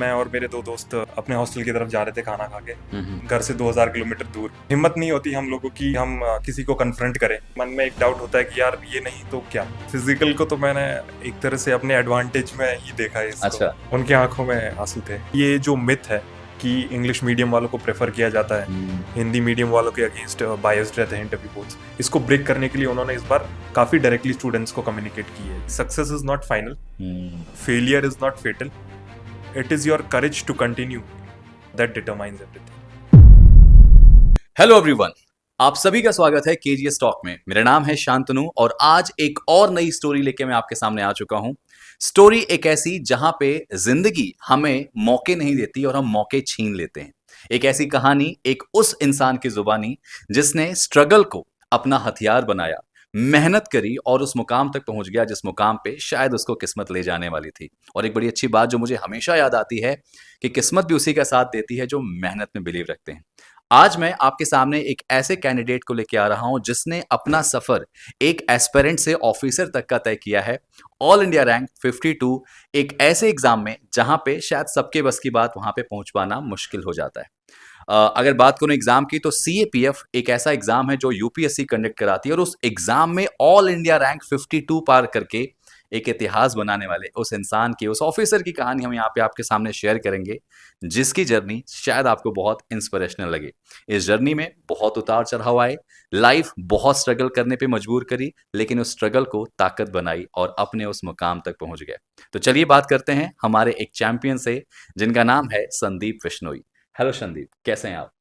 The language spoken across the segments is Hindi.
मैं और मेरे दो दोस्त अपने हॉस्टल की तरफ जा रहे थे खाना खा के। हम्म। घर से 2000 किलोमीटर दूर। हिम्मत नहीं होती हम लोगों की हम किसी को कन्फ्रंट करें। मन में एक डाउट होता है कि यार ये नहीं तो क्या। फिजिकल को तो मैंने एक तरह से अपने एडवांटेज में ही देखा है इसको। अच्छा। उनकी आंखों में आंसू थे। ये जो मिथ है कि इंग्लिश मीडियम वालों को प्रेफर किया जाता है, हिंदी मीडियम वालों के अगेंस्ट बायस्ड रहते हैं इंटरव्यू बोर्ड्स, इसको ब्रेक करने के लिए उन्होंने इस बार काफी डायरेक्टली स्टूडेंट्स को कम्युनिकेट की है। Success is not final, failure is not fatal, it is your courage to continue that determines everything. Hello everyone, आप सभी का स्वागत है केजीएस टॉक में। मेरा नाम है शांतनु और आज एक और नई स्टोरी लेके मैं आपके सामने आ चुका हूं। स्टोरी एक ऐसी जहां पे जिंदगी हमें मौके नहीं देती और हम मौके छीन लेते हैं। एक ऐसी कहानी एक उस इंसान की जुबानी जिसने स्ट्रगल को अपना हथियार बनाया, मेहनत करी और उस मुकाम तक पहुंच गया जिस मुकाम पे शायद उसको किस्मत ले जाने वाली थी। और एक बड़ी अच्छी बात जो मुझे हमेशा याद आती है कि किस्मत भी उसी का साथ देती है जो मेहनत में बिलीव रखते हैं। आज मैं आपके सामने एक ऐसे कैंडिडेट को लेकर आ रहा हूं जिसने अपना सफर एक एस्पिरेंट से ऑफिसर तक का तय किया है। ऑल इंडिया रैंक 52, एक ऐसे एग्जाम में जहां पे शायद सबके बस की बात वहां पे पहुंच पाना मुश्किल हो जाता है। अगर बात करूं एग्जाम की तो सीएपीएफ एक ऐसा एग्जाम है जो यूपीएससी कंडक्ट कराती है और उस एग्जाम में ऑल इंडिया रैंक 52 पार करके एक इतिहास बनाने वाले उस इंसान की, उस ऑफिसर की कहानी हम यहाँ पे आपके सामने शेयर करेंगे, जिसकी जर्नी शायद आपको बहुत इंस्पिरेशनल लगे। इस जर्नी में बहुत उतार चढ़ाव आए, लाइफ बहुत स्ट्रगल करने पे मजबूर करी, लेकिन उस स्ट्रगल को ताकत बनाई और अपने उस मुकाम तक पहुंच गए। तो चलिए बात करते हैं हमारे एक चैंपियन से जिनका नाम है संदीप बिश्नोई। हेलो संदीप, कैसे हैं आप?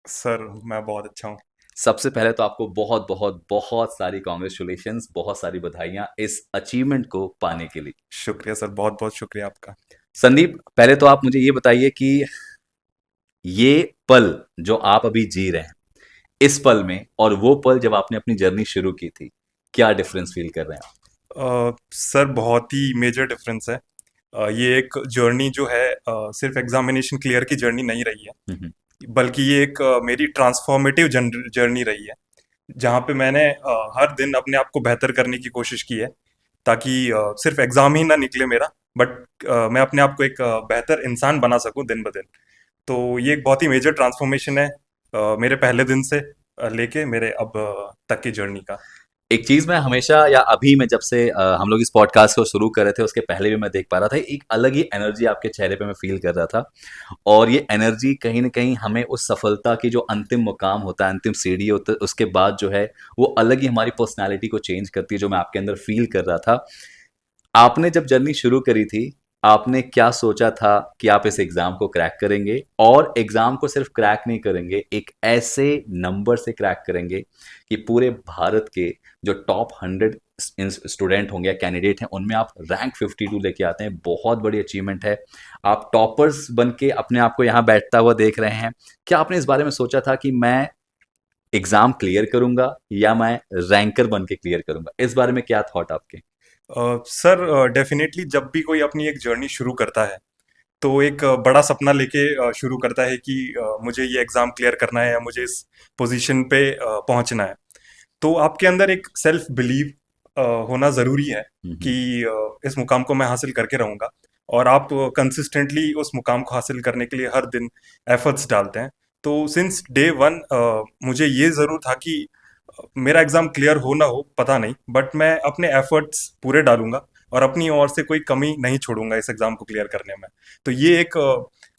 सर मैं बहुत अच्छा हूँ। सबसे पहले तो आपको बहुत बहुत बहुत सारी कॉन्ग्रेचुलेशंस, बहुत सारी बधाइयां इस अचीवमेंट को पाने के लिए। शुक्रिया सर, बहुत बहुत शुक्रिया आपका। संदीप, पहले तो आप मुझे ये बताइए कि ये पल जो आप अभी जी रहे हैं, इस पल में और वो पल जब आपने अपनी जर्नी शुरू की थी, क्या डिफरेंस फील कर रहे हैं आप? सर बहुत ही मेजर डिफरेंस है। ये एक जर्नी जो है सिर्फ एग्जामिनेशन क्लियर की जर्नी नहीं रही है, हम्म। बल्कि ये एक मेरी ट्रांसफॉर्मेटिव जर्नी रही है, जहाँ पे मैंने हर दिन अपने आप को बेहतर करने की कोशिश की है, ताकि सिर्फ एग्जाम ही ना निकले मेरा, बट मैं अपने आप को एक बेहतर इंसान बना सकूं दिन ब दिन। तो ये एक बहुत ही मेजर ट्रांसफॉर्मेशन है मेरे पहले दिन से लेके मेरे अब तक की जर्नी का। एक चीज मैं हमेशा या अभी मैं जब से हम लोग इस पॉडकास्ट को शुरू कर रहे थे उसके पहले भी मैं देख पा रहा था, एक अलग ही एनर्जी आपके चेहरे पे मैं फील कर रहा था। और ये एनर्जी कहीं ना कहीं हमें उस सफलता की जो अंतिम मुकाम होता है, अंतिम सीढ़ी होता है, उसके बाद जो है वो अलग ही हमारी पर्सनालिटी को चेंज करती है, जो मैं आपके अंदर फील कर रहा था। आपने जब जर्नी शुरू करी थी, आपने क्या सोचा था कि आप इस एग्जाम को क्रैक करेंगे और एग्जाम को सिर्फ क्रैक नहीं करेंगे, एक ऐसे नंबर से क्रैक करेंगे कि पूरे भारत के जो टॉप 100 स्टूडेंट होंगे या कैंडिडेट हैं उनमें आप रैंक 52 लेके आते हैं। बहुत बड़ी अचीवमेंट है। आप टॉपर्स बन के अपने आप को यहाँ बैठता हुआ देख रहे हैं। क्या आपने इस बारे में सोचा था कि मैं एग्जाम क्लियर करूंगा या मैं रैंकर बन के क्लियर करूंगा? इस बारे में क्या थॉट आपके? सर डेफिनेटली जब भी कोई अपनी एक जर्नी शुरू करता है तो एक बड़ा सपना लेके शुरू करता है कि मुझे ये एग्ज़ाम क्लियर करना है या मुझे इस पोजीशन पे पहुंचना है। तो आपके अंदर एक सेल्फ बिलीव होना ज़रूरी है कि इस मुकाम को मैं हासिल करके रहूँगा, और आप कंसिस्टेंटली उस मुकाम को हासिल करने के लिए हर दिन एफर्ट्स डालते हैं। तो सिंस डे वन मुझे ये ज़रूर था कि मेरा एग्ज़ाम क्लियर हो ना हो पता नहीं, बट मैं अपने एफर्ट्स पूरे डालूंगा और अपनी ओर से कोई कमी नहीं छोड़ूंगा इस एग्ज़ाम को क्लियर करने में। तो ये एक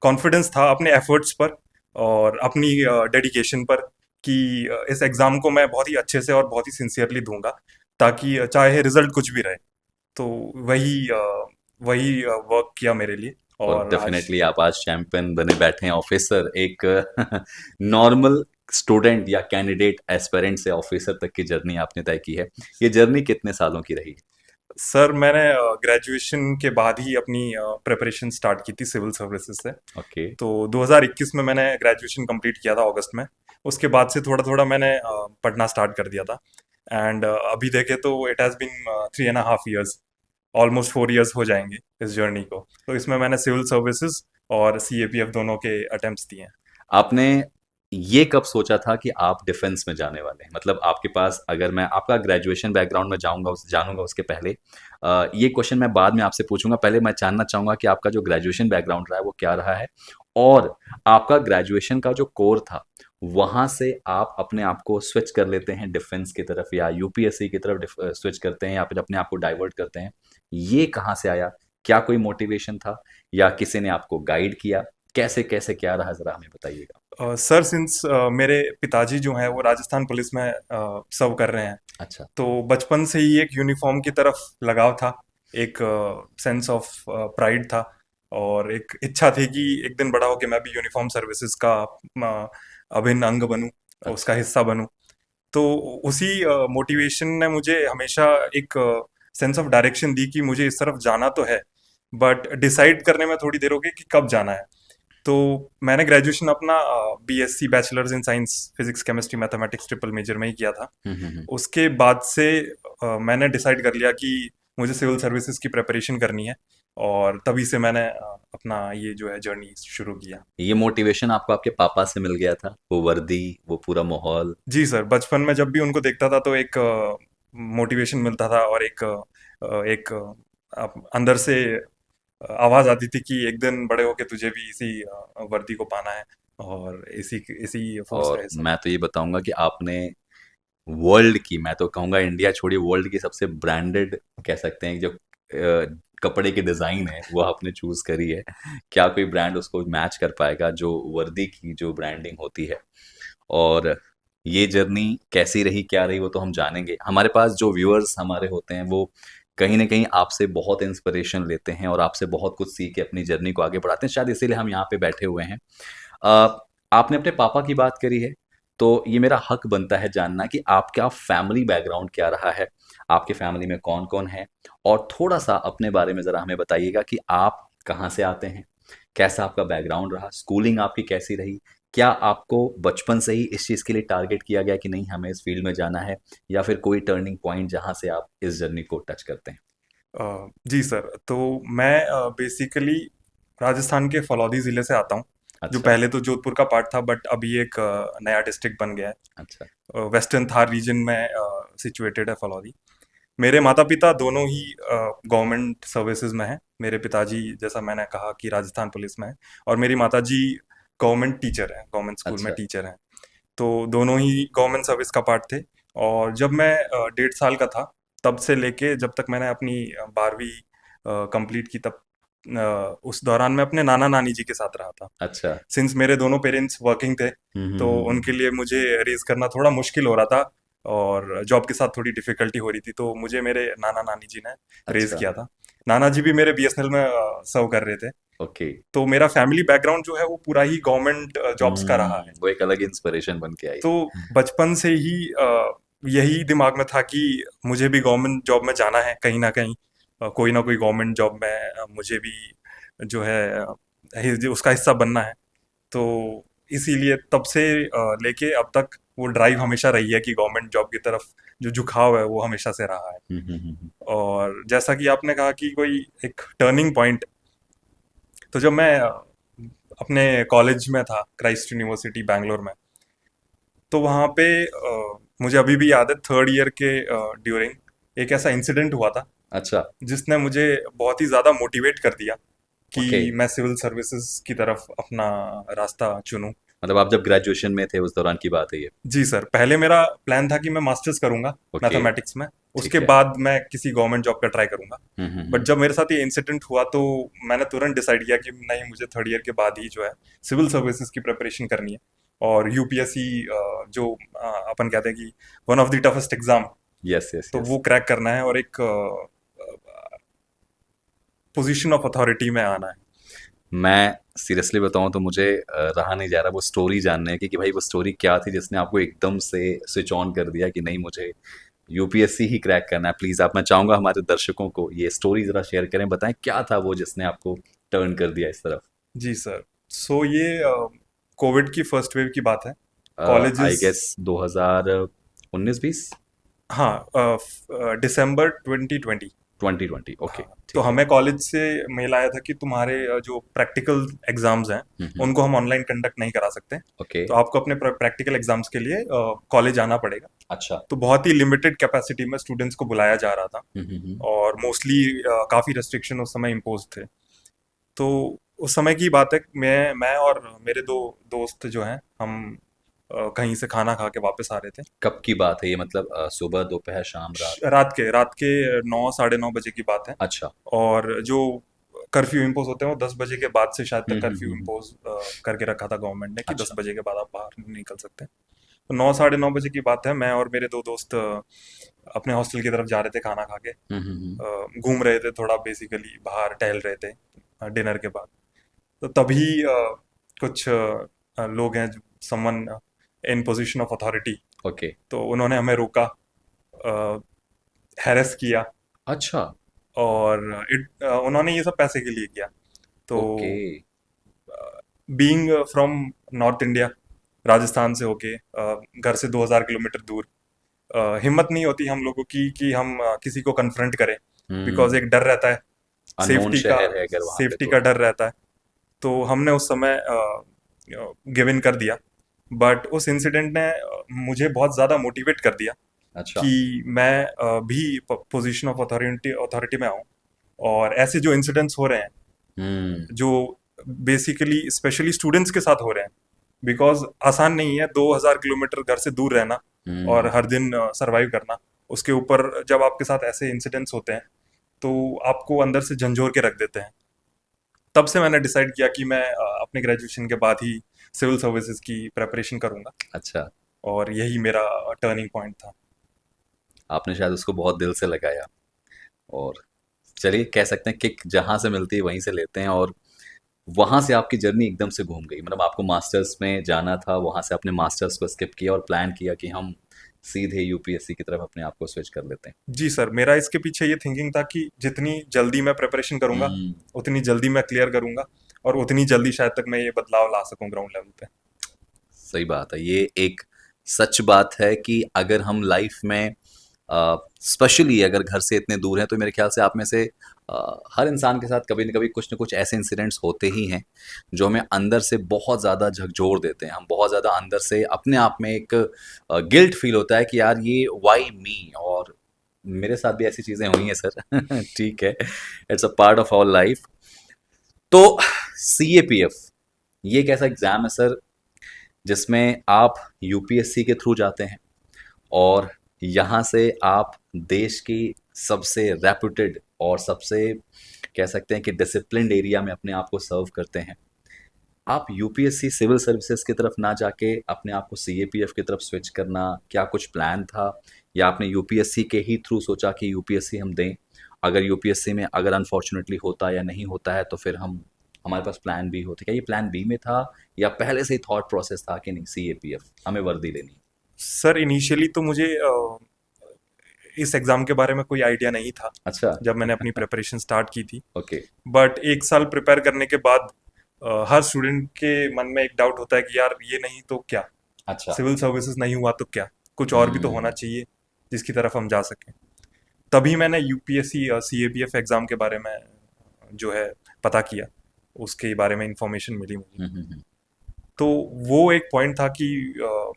कॉन्फिडेंस था अपने एफर्ट्स पर और अपनी डेडिकेशन पर कि इस एग्ज़ाम को मैं बहुत ही अच्छे से और बहुत ही सिंसियरली दूंगा, ताकि चाहे रिजल्ट कुछ भी रहे। तो वही वर्क किया मेरे लिए। और और आज डेफिनेटली आप आज चैंपियन बने बैठे हैं, ऑफिसर। एक नॉर्मल स्टूडेंट या कैंडिडेट एस्पिरेंट से ऑफिसर तक की जर्नी आपने तय की है। ये जर्नी कितने सालों की रही? सर मैंने ग्रेजुएशन के बाद ही अपनी प्रिपरेशन स्टार्ट की थी सिविल सर्विसेज से। ओके। तो 2021 में मैंने ग्रेजुएशन कंप्लीट किया था अगस्त में। उसके बाद से थोड़ा थोड़ा मैंने पढ़ना स्टार्ट कर दिया था। एंड अभी देखे तो it has been 3.5 years, almost 4 years हो जाएंगे इस जर्नी को। तो इसमें मैंने सिविल सर्विसेज और सीएपीएफ दोनों के अटेम्प्ट्स दिए हैं। आपने ये कब सोचा था कि आप डिफेंस में जाने वाले हैं? मतलब आपके पास, अगर मैं आपका ग्रेजुएशन बैकग्राउंड में जाऊँगा, उस जानूँगा उसके पहले, ये क्वेश्चन मैं बाद में आपसे पूछूँगा। पहले मैं जानना चाहूँगा कि आपका जो ग्रेजुएशन बैकग्राउंड रहा है, वो क्या रहा है? और आपका ग्रेजुएशन का जो कोर था, वहाँ से आप अपने आप को स्विच कर लेते हैं डिफेंस की तरफ, या यूपीएससी की तरफ स्विच करते हैं, या फिर अपने आप को डाइवर्ट करते हैं? ये कहाँ से आया? क्या कोई मोटिवेशन था, या किसी ने आपको गाइड किया? कैसे-कैसे क्या रहा, ज़रा हमें बताइएगा? सर सिंस मेरे पिताजी जो हैं वो राजस्थान पुलिस में सर्व कर रहे हैं, अच्छा। तो बचपन से ही एक यूनिफॉर्म की तरफ लगाव था, एक सेंस ऑफ प्राइड था, और एक इच्छा थी कि एक दिन बड़ा होके मैं भी यूनिफॉर्म सर्विसेज का अ, अभिन्न अंग बनूं, उसका अच्छा। हिस्सा बनूं। तो उसी मोटिवेशन ने मुझे हमेशा एक सेंस ऑफ डायरेक्शन दी कि मुझे इस तरफ जाना तो है, बट डिसाइड करने में थोड़ी देर हो गई कि कब जाना है। तो मैंने ग्रेजुएशन अपना BSc bachelors in science physics chemistry mathematics triple major में ही किया था। हुँ, हुँ, हुँ। उसके बाद से मैंने डिसाइड कर लिया कि मुझे सिविल सर्विसेज की प्रिपरेशन करनी है, और तभी से मैंने अपना ये जो है जर्नी शुरू किया। ये मोटिवेशन आपको आपके पापा से मिल गया था? वो वर्दी, वो पूरा माहौल? जी सर, बचपन में जब भी उनको देखता था तो एक मोटिवेशन मिलता था, और एक अंदर से आवाज आती थी कि एक दिन बड़े होके तुझे भी इसी वर्दी को पाना है, और इसी इसी फोर्स का और हिस्सा। मैं तो ये बताऊँगा कि आपने वर्ल्ड की, मैं तो कहूँगा इंडिया छोड़िए, वर्ल्ड की सबसे ब्रांडेड, कह सकते हैं, जो कपड़े की डिज़ाइन है, वो आपने चूज़ करी है। क्या कोई ब्रांड उसको मैच कर पाएगा, जो वर्दी की जो ब्रांडिंग होती है? और ये जर्नी कैसी रही, क्या रही, वो तो हम जानेंगे। हमारे पास जो व्यूअर्स हमारे होते हैं, वो कहीं न कहीं आपसे बहुत इंस्पिरेशन लेते हैं और आपसे बहुत कुछ सीख के अपनी जर्नी को आगे बढ़ाते हैं। शायद इसीलिए हम यहाँ पे बैठे हुए हैं। अ, आपने अपने पापा की बात करी है, तो ये मेरा हक बनता है जानना कि आपका फैमिली बैकग्राउंड क्या रहा है? आपकी फैमिली में कौन-कौन है? और थोड़ा-सा अपने बारे में ज़रा हमें बताइएगा कि आप कहाँ से आते हैं? कैसा आपका बैकग्राउंड रहा? स्कूलिंग आपकी कैसी रही? क्या आपको बचपन से ही इस चीज़ के लिए टारगेट किया गया कि नहीं, हमें इस फील्ड में जाना है, या फिर कोई टर्निंग पॉइंट जहाँ से आप इस जर्नी को टच करते हैं? जी सर, तो मैं बेसिकली राजस्थान के फलौदी ज़िले से आता हूँ, जो अच्छा। पहले तो जोधपुर का पार्ट था, बट अभी एक नया डिस्ट्रिक्ट बन गया है। अच्छा। वेस्टर्न थार रीजन में सिचुएटेड है फलौदी। मेरे माता-पिता दोनों ही गवर्नमेंट सर्विसेज में हैं। मेरे पिताजी, जैसा मैंने कहा, कि राजस्थान पुलिस में हैं, और मेरी माताजी गवर्नमेंट टीचर हैं, गवर्नमेंट स्कूल में अच्छा। टीचर हैं। तो दोनों ही गवर्नमेंट सर्विस का पार्ट थे। और जब मैं 1.5 साल का था, तब से लेके जब तक मैंने अपनी 12वीं कंप्लीट की, तब उस दौरान मैं अपने नाना-नानी जी के साथ रहा था। अच्छा। सिंस मेरे दोनों पेरेंट्स वर्किंग थे, हुँ, हुँ, तो हुँ, उनके हुँ। लिए मुझे रेज़ करना थोड़ा मुश्किल हो रहा था, और जॉब के साथ थोड़ी डिफ़िकल्टी हो रही थी, तो मुझे मेरे नाना-नानी जी ने रेज़ अच्छा। किया था। नाना जी भी मेरे बीएसएनएल में सर्व कर रहे थे। ओके। तो मेरा फैमिली बैकग्राउंड जो है वो पूरा ही गवर्नमेंट जॉब्स का रहा है। वो एक अलग इंस्पिरेशन बन के आई। तो बचपन से ही यही दिमाग में था कि मुझे भी गवर्नमेंट जॉब में जाना है कहीं न कहीं। कोई ना कोई गवर्नमेंट जॉब में मुझे भी जो है उसका हिस्सा बनना है। तो इसीलिए तब से लेके अब तक वो ड्राइव हमेशा रही है कि गवर्नमेंट जॉब की तरफ जो झुकाव है वो हमेशा से रहा है। हुँ, हुँ, हुँ, हुँ। और जैसा कि आपने कहा कि कोई एक टर्निंग पॉइंट, तो जब मैं अपने कॉलेज में था, क्राइस्ट यूनिवर्सिटी बैंगलोर में, तो वहाँ पे मुझे अभी भी याद है, थर्ड ईयर के ड्यूरिंग एक ऐसा इंसिडेंट हुआ था अच्छा। जिसने मुझे बहुत ही ज़्यादा मोटिवेट कर दिया ओके। कि मैं सिविल सर्विसेज की तरफ अपना रास्ता चुनूं। मतलब आप जब ग्रेजुएशन में थे, उस दौरान की बात है ये? जी सर, पहले मेरा प्लान था कि मैं मास्टर्स करूंगा ओके। मैथमेटिक्स में, उसके ठीक है। बाद मैं किसी गवर्नमेंट जॉब का ट्राई करूंगा। हुँ, हुँ, बट हुँ। जब मेरे साथ ये इंसिडेंट हुआ, तो मैंने तुरंत डिसाइड किया कि नहीं, मुझे थर्ड ईयर के बाद ही जो है सिविल सर्विसेज की प्रिपरेशन करनी है, और यूपीएससी जो अपन कहते हैं कि one of the toughest exam, yes, yes, तो यस। वो क्रैक करना है, और एक पोजीशन ऑफ अथॉरिटी में आना है। मैं सीरियसली बताऊँ तो मुझे रहा नहीं जा रहा वो स्टोरी जानने की, कि भाई वो स्टोरी क्या थी जिसने आपको एकदम से स्विच ऑन कर दिया कि नहीं, मुझे यूपीएससी ही क्रैक करना है। प्लीज़, आप, मैं चाहूँगा हमारे दर्शकों को ये स्टोरी ज़रा शेयर करें, बताएँ क्या था वो जिसने आपको टर्न कर दिया इस तरफ? जी सर, सो ये कोविड की फर्स्ट वेव की बात है। आई कॉलेजेस, गेस 2019-20? हाँ, दिसंबर 2020। 2020 ओके हाँ, तो ठीक है। हमें कॉलेज से मेल आया था कि तुम्हारे जो प्रैक्टिकल एग्जाम्स हैं हम्म। उनको हम ऑनलाइन कंडक्ट नहीं करा सकते, ओके। तो आपको अपने प्रैक्टिकल एग्जाम्स के लिए कॉलेज आना पड़ेगा। अच्छा। तो बहुत ही लिमिटेड कैपेसिटी में स्टूडेंट्स को बुलाया जा रहा था, हम्म। और मोस्टली काफ़ी रेस्ट्रिक्शन उस समय इम्पोज थे। तो उस समय की बात है, मैं और मेरे दो दोस्त जो हैं, हम कहीं से खाना खा के वापस आ रहे थे। कब की बात है ये, मतलब सुबह, दोपहर, शाम, रात? रात के 9 साढ़े 9 बजे की बात है। अच्छा। और जो कर्फ्यू इम्पोज होते हैं वो 10 बजे के बाद से शायद तक कर्फ्यू हम्म। इम्पोज करके रखा था गवर्नमेंट ने कि दस अच्छा। बजे के बाद आप बाहर नहीं निकल सकते। तो 9 साढ़े 9 बजे की बात है, मैं और मेरे दो दोस्त अपने हॉस्टल की तरफ जा रहे थे खाना खा के। हम्म। घूम रहे थे थोड़ा, बेसिकली बाहर टहल रहे थे डिनर के बाद। तो तभी कुछ लोग हैं, someone in position of authority, okay. तो उन्होंने हमें रोका, हैरेस किया। अच्छा। और उन्होंने ये सब पैसे के लिए किया। तो okay. Being from north India, Rajasthan से होके घर से 2000 किलोमीटर दूर, हिम्मत नहीं होती हम लोगों की कि हम किसी को कन्फ्रंट करें, बिकॉज हम्म। एक डर रहता है, अननोन सेफ्टी का शहर है अगर वहां पे सेफ्टी तो। का डर रहता है। तो हमने उस समय गिव इन कर दिया। बट उस इंसिडेंट ने मुझे बहुत ज़्यादा मोटिवेट कर दिया अच्छा। कि मैं भी पोजीशन ऑफ अथॉरिटी अथॉरिटी में आऊँ, और ऐसे जो इंसिडेंट्स हो रहे हैं, हम्म। जो बेसिकली स्पेशली स्टूडेंट्स के साथ हो रहे हैं, बिकॉज आसान नहीं है 2000 किलोमीटर घर से दूर रहना और हम्म। हर दिन सरवाइव करना। उसके ऊपर जब आपके साथ ऐसे इंसिडेंट्स होते हैं तो आपको अंदर से झंझोर के रख देते हैं। तब से मैंने डिसाइड किया कि मैं अपने ग्रेजुएशन के बाद ही सिविल सर्विसेज की प्रेपरेशन करूंगा, अच्छा। और यही मेरा टर्निंग पॉइंट था। आपने शायद उसको बहुत दिल से लगाया, और चलिए कह सकते हैं किक जहाँ से मिलती है वहीं से लेते हैं। और वहाँ से आपकी जर्नी एकदम से घूम गई, मतलब आपको मास्टर्स में जाना था, वहाँ से आपने मास्टर्स को स्किप किया और प्लान किया कि हम सीधे यूपीएससी की तरफ अपने आप को स्विच कर लेते हैं। जी सर, मेरा इसके पीछे ये थिंकिंग था कि जितनी जल्दी मैं प्रिपरेशन करूंगा, हम्म। उतनी जल्दी मैं क्लियर करूंगा, और उतनी जल्दी शायद तक मैं ये बदलाव ला सकूं ग्राउंड लेवल पे। सही बात है, ये एक सच बात है कि अगर हम लाइफ में स्पेशली अगर घर से इतने दूर हैं, तो मेरे ख्याल से आप में से हर इंसान के साथ कभी न कभी कुछ न कुछ ऐसे इंसिडेंट्स होते ही हैं जो हमें अंदर से बहुत ज़्यादा झकझोर देते हैं। हम बहुत ज़्यादा अंदर से अपने आप में एक गिल्ट फील होता है कि यार ये व्हाई मी। और मेरे साथ भी ऐसी चीज़ें हुई हैं सर। ठीक है, it's a part of our life. तो सीएपीएफ ये एक ऐसा एग्ज़ाम है सर जिसमें आप यूपीएससी के थ्रू जाते हैं, और यहाँ से आप देश की सबसे रेप्यूटेड और सबसे कह सकते हैं कि डिसिप्लिन्ड एरिया में अपने आप को सर्व करते हैं। आप यूपीएससी सिविल सर्विसेज की तरफ ना जाके अपने आप को सीएपीएफ की तरफ स्विच करना, क्या कुछ प्लान था, या आपने यूपीएससी के ही थ्रू सोचा कि यूपीएससी हम दें, अगर यूपीएससी में अगर अनफॉर्चुनेटली होता या नहीं होता है तो फिर हम हमारे पास प्लान बी होते? क्या ये प्लान बी में था, या पहले से ही थॉट प्रोसेस था कि नहीं सीएपीएफ हमें वर्दी लेनी है? सर इनिशियली तो मुझे इस एग्ज़ाम के बारे में कोई आइडिया नहीं था अच्छा। जब मैंने अपनी प्रिपरेशन स्टार्ट की थी। ओके। बट 1 साल प्रिपेयर करने के बाद हर स्टूडेंट के मन में एक डाउट होता है कि यार ये नहीं तो क्या, अच्छा। सिविल सर्विसेज नहीं हुआ तो क्या, कुछ और भी तो होना हम्म। चाहिए जिसकी तरफ हम जा सकें। तभी मैंने यूपीएससी सीएपीएफ एग्ज़ाम के बारे में जो है पता किया, उसके बारे में इंफॉर्मेशन मिली मुझे। हम्म। तो वो एक पॉइंट था कि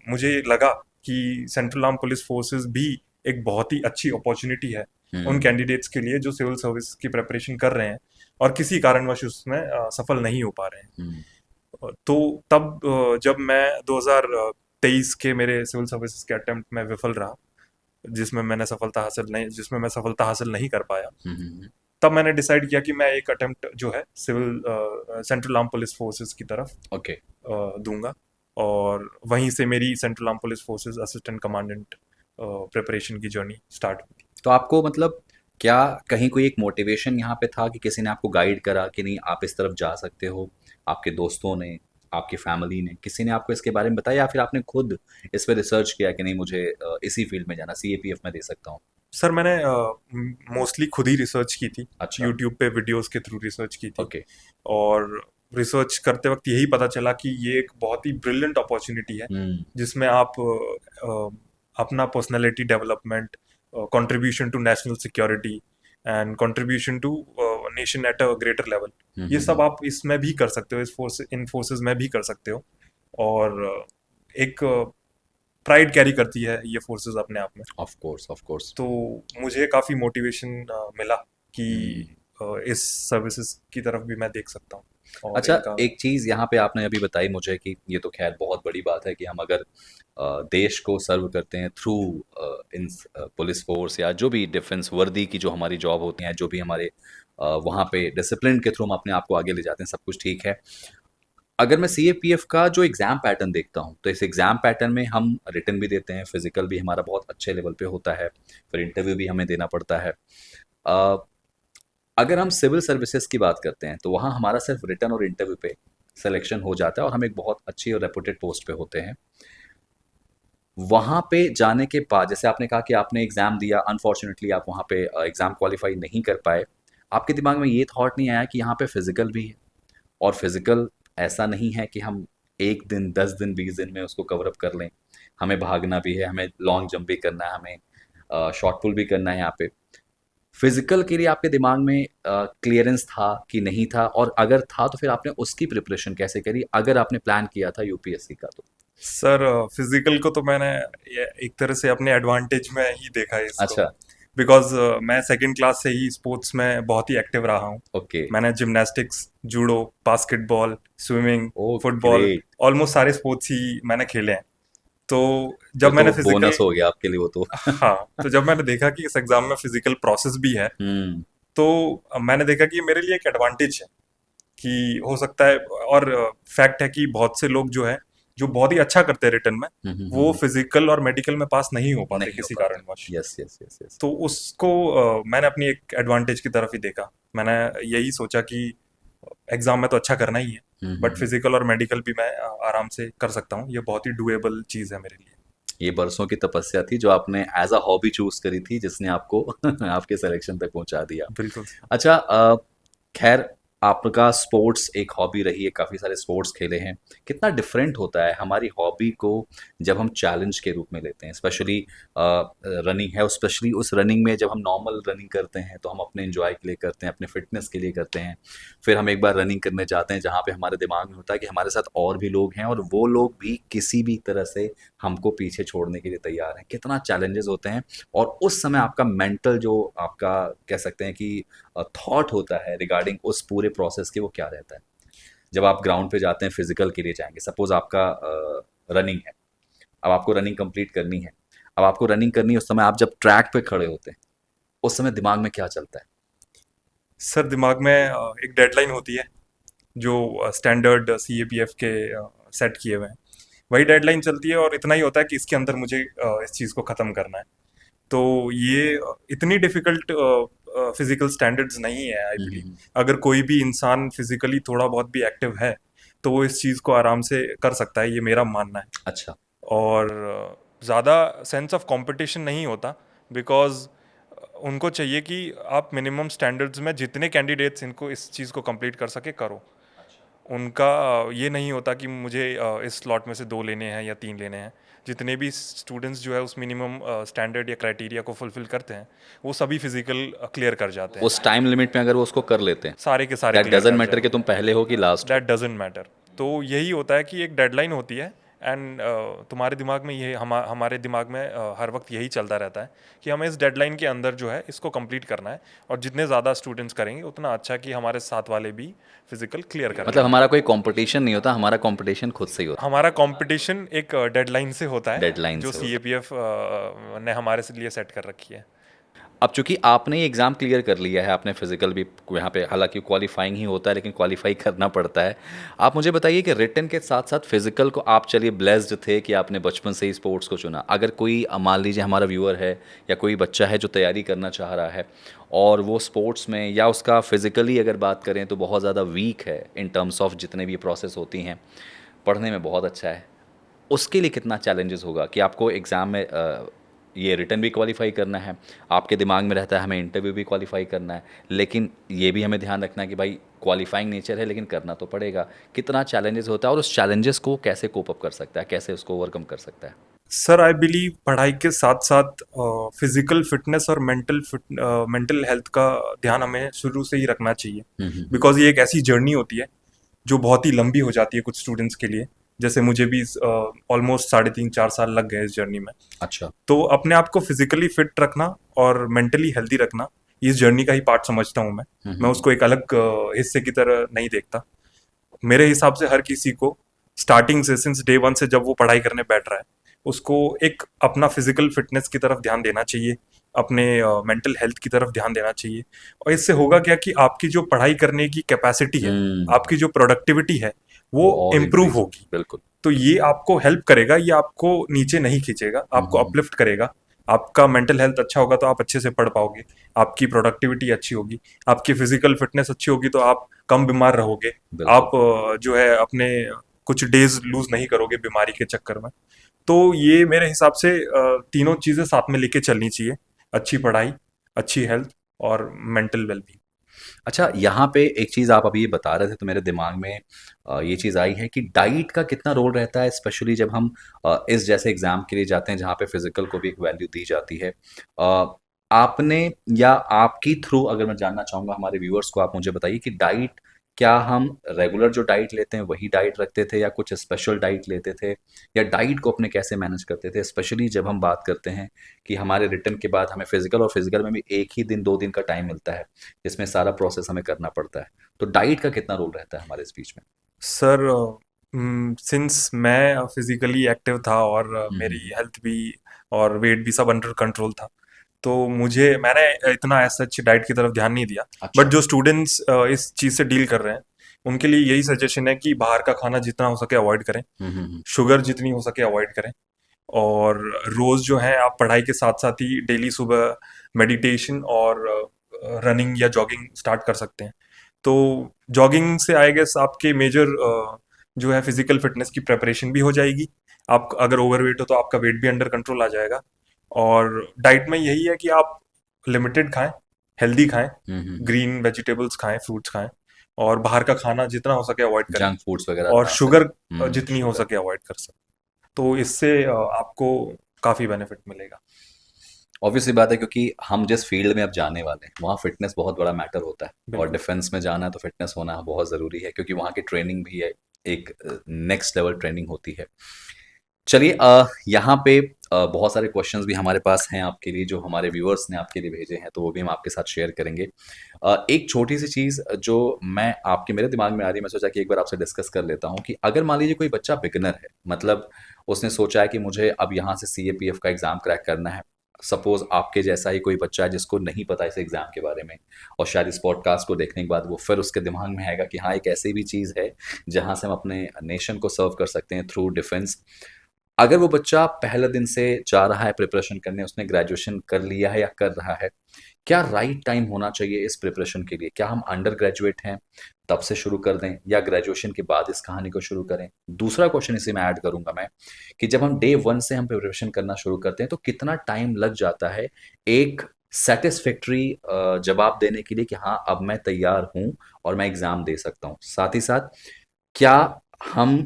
मुझे लगा कि सेंट्रल आर्म पुलिस फोर्सेस भी एक बहुत ही अच्छी अपॉर्चुनिटी है उन हम्म। कैंडिडेट्स के लिए जो सिविल सर्विस की प्रिपरेशन कर रहे हैं और किसी कारणवश उसमें सफल नहीं हो पा रहे हैं। हम्म। तो तब जब मैं 2023 के मेरे सिविल सर्विसेज के अटेम्प्ट में विफल रहा, जिसमें मैं सफलता हासिल नहीं कर पाया, हम्म। तब मैंने डिसाइड किया कि मैं एक अटेम्प्ट जो है civil central arm police forces की तरफ ओके। दूंगा, और वहीं से मेरी central arm police forces assistant commandant preparation की जर्नी स्टार्ट हुई। तो आपको मतलब क्या कहीं कोई एक मोटिवेशन यहाँ पे था कि किसी ने आपको गाइड करा कि नहीं आप इस तरफ जा सकते हो? आपके दोस्तों ने, आपकी फैमिली ने, किसी ने आपको इसके बारे में बताया, या फिर आपने खुद इस पे रिसर्च किया कि नहीं मुझे इसी फील्ड में जाना, सीएपीएफ में दे सकता हूँ? सर मैंने मोस्टली खुद ही रिसर्च की थी, अच्छा। यूट्यूब पे वीडियोस के थ्रू रिसर्च की थी। ओके। और रिसर्च करते वक्त यही पता चला कि ये एक बहुत ही ब्रिलियंट अपॉर्चुनिटी है हम्म। जिसमें आप अपना personality development, contribution to national security, and contribution to nation at a greater level, ये सब आप इसमें भी कर सकते हो, इन फोर्सेस में भी कर सकते हो। और एक प्राइड कैरी करती है ये फोर्सेस अपने आप में। Of course, of course. तो मुझे काफ़ी मोटिवेशन मिला कि इस सर्विसेज की तरफ भी मैं देख सकता हूँ और अच्छा, इनका। एक चीज़ यहाँ पे आपने अभी बताई मुझे कि ये तो खैर बहुत बड़ी बात है कि हम अगर देश को सर्व करते हैं थ्रू इन पुलिस फोर्स या जो भी डिफेंस वर्दी की जो हमारी जॉब होती हैं, जो भी हमारे वहाँ पे डिसिप्लिन के थ्रू हम अपने आप को आगे ले जाते हैं, सब कुछ ठीक है। अगर मैं सीएपीएफ का जो एग्ज़ाम पैटर्न देखता हूँ, तो इस एग्ज़ाम पैटर्न में हम रिटन भी देते हैं, फिजिकल भी हमारा बहुत अच्छे लेवल पे होता है, फिर इंटरव्यू भी हमें देना पड़ता है। अ, अगर हम सिविल सर्विसेज की बात करते हैं तो वहाँ हमारा सिर्फ रिटन और इंटरव्यू पे सिलेक्शन हो जाता है और हम एक बहुत अच्छी और रेपुटेड पोस्ट पे होते हैं। वहाँ पे जाने के बाद जैसे आपने कहा कि आपने एग्ज़ाम दिया, अनफॉर्चुनेटली आप वहाँ पे एग्ज़ाम क्वालिफाई नहीं कर पाए। आपके दिमाग में ये थॉट नहीं आया कि यहाँ पे फिजिकल भी है और फिजिकल ऐसा नहीं है कि हम 1 दिन, 10 दिन, 20 दिन में उसको कवर अप कर लें। हमें भागना भी है, हमें लॉन्ग जंप भी करना है, हमें शॉट पुट भी करना है यहाँ पे। फिजिकल के लिए आपके दिमाग में क्लियरेंस था कि नहीं था, और अगर था तो फिर आपने उसकी प्रिपरेशन कैसे करी अगर आपने प्लान किया था यूपीएससी का तो? सर फिजिकल को तो मैंने एक तरह से अपने एडवांटेज में ही देखा है इसको, अच्छा। बिकॉज मैं सेकंड क्लास से ही स्पोर्ट्स में बहुत ही एक्टिव रहा हूँ। ओके। मैंने जिमनास्टिक्स, जूडो, बास्केटबॉल, स्विमिंग, ओ फुटबॉल, ग्रेट। ऑलमोस्ट सारे स्पोर्ट्स ही मैंने खेले हैं। तो फिर जब तो मैंने फिजिकल, बोनस हो गया आपके लिए वो तो। हाँ, तो जब मैंने देखा कि इस एग्जाम में फिजिकल प्रोसेस भी है, हम्म। तो मैंने देखा कि ये मेरे लिए एक एडवांटेज है कि हो सकता है। और फैक्ट है कि बहुत से लोग जो है, जो बहुत ही अच्छा करते हैं रिटर्न में, वो हम्म। फिजिकल और मेडिकल में पास नहीं हो पाते नहीं हो किसी पाते। कारणवश। Yes yes yes yes. तो उसको मैंने अपनी एक एडवांटेज की तरफ ही देखा। मैंने यही सोचा कि एग्जाम में तो अच्छा करना ही है, बट हम्म। फिजिकल और मेडिकल भी मैं आराम से कर सकता हूँ। ये बहुत ही डुएबल चीज़ है मेरे लिए। ये बरसों की तपस्या थी जो आपने एज अ हॉबी चूज करी थी, जिसने आपको आपके सिलेक्शन तक पहुंचा दिया। बिल्कुल। अच्छा, खैर, आपका स्पोर्ट्स एक हॉबी रही है, काफ़ी सारे स्पोर्ट्स खेले हैं। कितना डिफरेंट होता है हमारी हॉबी को जब हम चैलेंज के रूप में लेते हैं, स्पेशली रनिंग है, स्पेशली उस रनिंग में जब हम नॉर्मल रनिंग करते हैं तो हम अपने एंजॉय के लिए करते हैं, अपने फिटनेस के लिए करते हैं। फिर हम एक बार रनिंग करने जाते हैं जहाँ पे हमारे दिमाग में होता है कि हमारे साथ और भी लोग हैं और वो लोग भी किसी भी तरह से हमको पीछे छोड़ने के लिए तैयार हैं। कितना चैलेंजेस होते हैं, और उस समय आपका मेंटल जो आपका कह सकते हैं कि थॉट होता है रिगार्डिंग उस पूरे प्रोसेस के, वो क्या रहता है जब आप ग्राउंड पे जाते हैं फिजिकल के लिए जाएंगे? सपोज आपका रनिंग है, अब आपको रनिंग कंप्लीट करनी है, अब आपको रनिंग करनी है, उस समय आप जब ट्रैक पे खड़े होते हैं उस समय दिमाग में क्या चलता है? सर दिमाग में एक डेडलाइन होती है जो स्टैंडर्ड सीएपीएफ के सेट किए हुए हैं, वही डेडलाइन चलती है। और इतना ही होता है कि इसके अंदर मुझे इस चीज़ को ख़त्म करना है। तो ये इतनी डिफ़िकल्ट फिज़िकल स्टैंडर्ड्स नहीं है आई बिलीव। हम्म। अगर कोई भी इंसान फिज़िकली थोड़ा बहुत भी एक्टिव है, तो वो इस चीज़ को आराम से कर सकता है, ये मेरा मानना है। अच्छा। और ज़्यादा सेंस ऑफ कंपटीशन नहीं होता, बिकॉज़ उनको चाहिए कि आप मिनिमम स्टैंडर्ड्स में जितने कैंडिडेट्स इनको इस चीज़ को कंप्लीट कर सके करो। उनका ये नहीं होता कि मुझे इस स्लॉट में से 2 लेने हैं या 3 लेने हैं। जितने भी स्टूडेंट्स जो है उस मिनिमम स्टैंडर्ड या क्राइटेरिया को फुलफिल करते हैं, वो सभी फिजिकल क्लियर कर जाते हैं। उस टाइम लिमिट में अगर वो उसको कर लेते हैं, सारे के सारे दैट क्लियर डजंट कर मैटर कि जाते तुम हैं। पहले हो कि लास्ट हो। That doesn't matter. तो यही होता है कि एक डेडलाइन होती है, एंड तुम्हारे दिमाग में ये हमारे दिमाग में हर वक्त यही चलता रहता है कि हमें इस डेडलाइन के अंदर जो है इसको कंप्लीट करना है। और जितने ज़्यादा स्टूडेंट्स करेंगे उतना अच्छा कि हमारे साथ वाले भी फिजिकल क्लियर कर मतलब लें। हमारा कोई कंपटीशन नहीं होता, हमारा कंपटीशन खुद से ही होता हमारा कंपटीशन एक डेडलाइन से होता है, है डेडलाइन जो से होता है। सीएपीएफ ने हमारे से लिए सेट कर रखी है। अब चूंकि आपने ये एग्ज़ाम क्लियर कर लिया है, आपने फिजिकल भी यहाँ पे, हालांकि क्वालिफाइंग ही होता है लेकिन क्वालिफाई करना पड़ता है। आप मुझे बताइए कि रिटन के साथ साथ फिजिकल को आप, चलिए ब्लेस्ड थे कि आपने बचपन से ही स्पोर्ट्स को चुना। अगर कोई मान लीजिए हमारा व्यूअर है या कोई बच्चा है जो तैयारी करना चाह रहा है और वो स्पोर्ट्स में या उसका फिजिकली अगर बात करें तो बहुत ज़्यादा वीक है इन टर्म्स ऑफ जितने भी प्रोसेस होती हैं, पढ़ने में बहुत अच्छा है, उसके लिए कितना चैलेंजेस होगा कि आपको एग्ज़ाम में ये रिटन भी क्वालिफाई करना है, आपके दिमाग में रहता है हमें इंटरव्यू भी क्वालिफाई करना है, लेकिन ये भी हमें ध्यान रखना है कि भाई क्वालिफाइंग नेचर है लेकिन करना तो पड़ेगा। कितना चैलेंजेस होता है और उस चैलेंजेस को कैसे कोप अप कर सकता है, कैसे उसको ओवरकम कर सकता है? सर आई बिलीव पढ़ाई के साथ साथ फिजिकल फिटनेस और मेंटल हेल्थ का ध्यान हमें शुरू से ही रखना चाहिए, हम्म। बिकॉज ये एक ऐसी जर्नी होती है जो बहुत ही लंबी हो जाती है कुछ स्टूडेंट्स के लिए। जैसे मुझे भी ऑलमोस्ट 3.5-4 साल लग गए इस जर्नी में। अच्छा। तो अपने आप को फिजिकली फिट रखना और मेंटली हेल्दी रखना इस जर्नी का ही पार्ट समझता हूँ मैं। मैं हम्म। उसको एक अलग हिस्से की तरह नहीं देखता। मेरे हिसाब से हर किसी को स्टार्टिंग से, सिंस डे वन से जब वो पढ़ाई करने बैठ रहा है, उसको एक अपना फिजिकल फिटनेस की तरफ ध्यान देना चाहिए, अपने मेंटल हेल्थ की तरफ ध्यान देना चाहिए। और इससे होगा क्या कि आपकी जो पढ़ाई करने की कैपेसिटी है, हम्म। आपकी जो प्रोडक्टिविटी है, वो वो और इम्प्रूव इंक्रीज। होगी। बिल्कुल। तो ये आपको हेल्प करेगा, ये आपको नीचे नहीं खींचेगा, आपको हम्म। अपलिफ्ट करेगा। आपका मेंटल हेल्थ अच्छा होगा तो आप अच्छे से पढ़ पाओगे, आपकी प्रोडक्टिविटी अच्छी होगी, आपकी फिजिकल फिटनेस अच्छी होगी तो आप कम बीमार रहोगे। बिल्कुल। आप जो है अपने कुछ डेज लूज नहीं करोगे बीमारी के चक्कर में। तो ये मेरे हिसाब से तीनों चीजें साथ में लेके चलनी चाहिए: अच्छी पढ़ाई, अच्छी हेल्थ और मेंटल वेलबींग। अच्छा, यहाँ पे एक चीज़ आप अभी ये बता रहे थे तो मेरे दिमाग में ये चीज़ आई है कि डाइट का कितना रोल रहता है, स्पेशली जब हम इस जैसे एग्ज़ाम के लिए जाते हैं जहाँ पे फिज़िकल को भी एक वैल्यू दी जाती है। आपने या आपकी थ्रू अगर मैं जानना चाहूँगा हमारे व्यूअर्स को, आप मुझे बताइए कि डाइट, क्या हम रेगुलर जो डाइट लेते हैं वही डाइट रखते थे या कुछ स्पेशल डाइट लेते थे, या डाइट को अपने कैसे मैनेज करते थे, स्पेशली जब हम बात करते हैं कि हमारे रिटर्न के बाद हमें फिजिकल, और फिजिकल में भी एक ही दिन 2 दिन का टाइम मिलता है जिसमें सारा प्रोसेस हमें करना पड़ता है। तो डाइट का कितना रोल रहता है हमारे स्पीच में? सर सिंस मैं फिजिकली एक्टिव था और मेरी हम्म। हेल्थ भी और वेट भी सब अंडर कंट्रोल था, तो मुझे मैंने इतना ऐसा अच्छी डाइट की तरफ ध्यान नहीं दिया। बट अच्छा। जो स्टूडेंट्स इस चीज़ से डील कर रहे हैं, उनके लिए यही सजेशन है कि बाहर का खाना जितना हो सके अवॉइड करें, हम्म। शुगर जितनी हो सके अवॉइड करें। और रोज़ जो है आप पढ़ाई के साथ साथ ही डेली सुबह मेडिटेशन और रनिंग या जॉगिंग स्टार्ट कर सकते हैं। तो जॉगिंग से आई गेस आपके मेजर जो है फिजिकल फिटनेस की प्रेपरेशन भी हो जाएगी। आप अगर ओवरवेट हो तो आपका वेट भी अंडर कंट्रोल आ जाएगा। और डाइट में यही है कि आप लिमिटेड खाएं, हेल्दी खाएं, हम्म। ग्रीन वेजिटेबल्स खाएं, फ्रूट्स खाएं, और बाहर का खाना जितना हो सके अवॉइड करें। जंक फूड्स वगैरह और ना करें। शुगर जितनी हो शुगर। सके अवॉइड कर सकते। तो इससे आपको काफ़ी बेनिफिट मिलेगा। ऑब्वियसली बात है, क्योंकि हम जिस फील्ड में अब जाने वाले हैं वहाँ फिटनेस बहुत बड़ा मैटर होता है, और बिल्कुल। डिफेंस में जाना है तो फिटनेस होना बहुत ज़रूरी है, क्योंकि वहाँ की ट्रेनिंग भी है, एक नेक्स्ट लेवल ट्रेनिंग होती है। चलिए, यहाँ पे बहुत सारे क्वेश्चंस भी हमारे पास हैं आपके लिए, जो हमारे व्यूअर्स ने आपके लिए भेजे हैं, तो वो भी हम आपके साथ शेयर करेंगे। एक छोटी सी चीज़ जो मैं आपके मेरे दिमाग में आ रही है, मैं सोचा कि एक बार आपसे डिस्कस कर लेता हूँ कि अगर मान लीजिए कोई बच्चा बिगिनर है, मतलब उसने सोचा है कि मुझे अब यहाँ से CAPF का एग्ज़ाम क्रैक करना है। सपोज़ आपके जैसा ही कोई बच्चा है जिसको नहीं पता इस एग्ज़ाम के बारे में, और शायद इस पॉडकास्ट को देखने के बाद वो फिर उसके दिमाग में आएगा कि हाँ, एक ऐसी भी चीज़ है जहाँ से हम अपने नेशन को सर्व कर सकते हैं थ्रू डिफेंस। अगर वो बच्चा पहले दिन से जा रहा है प्रिपरेशन करने, उसने ग्रेजुएशन कर लिया है या कर रहा है, क्या राइट टाइम होना चाहिए इस प्रिपरेशन के लिए? क्या हम अंडर ग्रेजुएट हैं तब से शुरू कर दें, या ग्रेजुएशन के बाद इस कहानी को शुरू करें? दूसरा क्वेश्चन इसी में ऐड करूंगा मैं, कि जब हम डे वन से हम प्रिपरेशन करना शुरू करते हैं तो कितना टाइम लग जाता है एक सेटिस्फैक्ट्री जवाब देने के लिए कि हाँ, अब मैं तैयार हूं और मैं एग्जाम दे सकता हूं। साथ ही साथ, क्या हम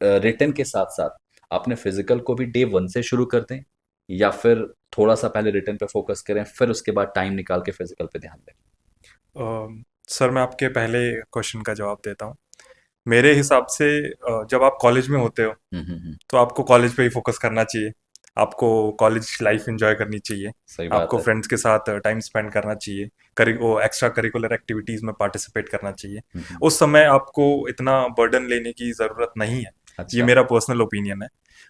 रिटर्न के साथ साथ अपने फिजिकल को भी डे वन से शुरू कर दें, या फिर थोड़ा सा पहले रिटर्न पे फोकस करें फिर उसके बाद टाइम निकाल के फिजिकल पे ध्यान दें? सर मैं आपके पहले क्वेश्चन का जवाब देता हूँ। मेरे हिसाब से जब आप कॉलेज में होते हो हम्म। तो आपको कॉलेज पे ही फोकस करना चाहिए। आपको कॉलेज लाइफ एंजॉय करनी चाहिए। सही बात आपको है। फ्रेंड्स के साथ टाइम स्पेंड करना चाहिए। वो एक्स्ट्रा करिकुलर एक्टिविटीज़ में पार्टिसिपेट करना चाहिए। हम्म। उस समय आपको इतना बर्डन लेने की ज़रूरत नहीं है। ये अच्छा। मेरा पर्सनल ओपिनियन है।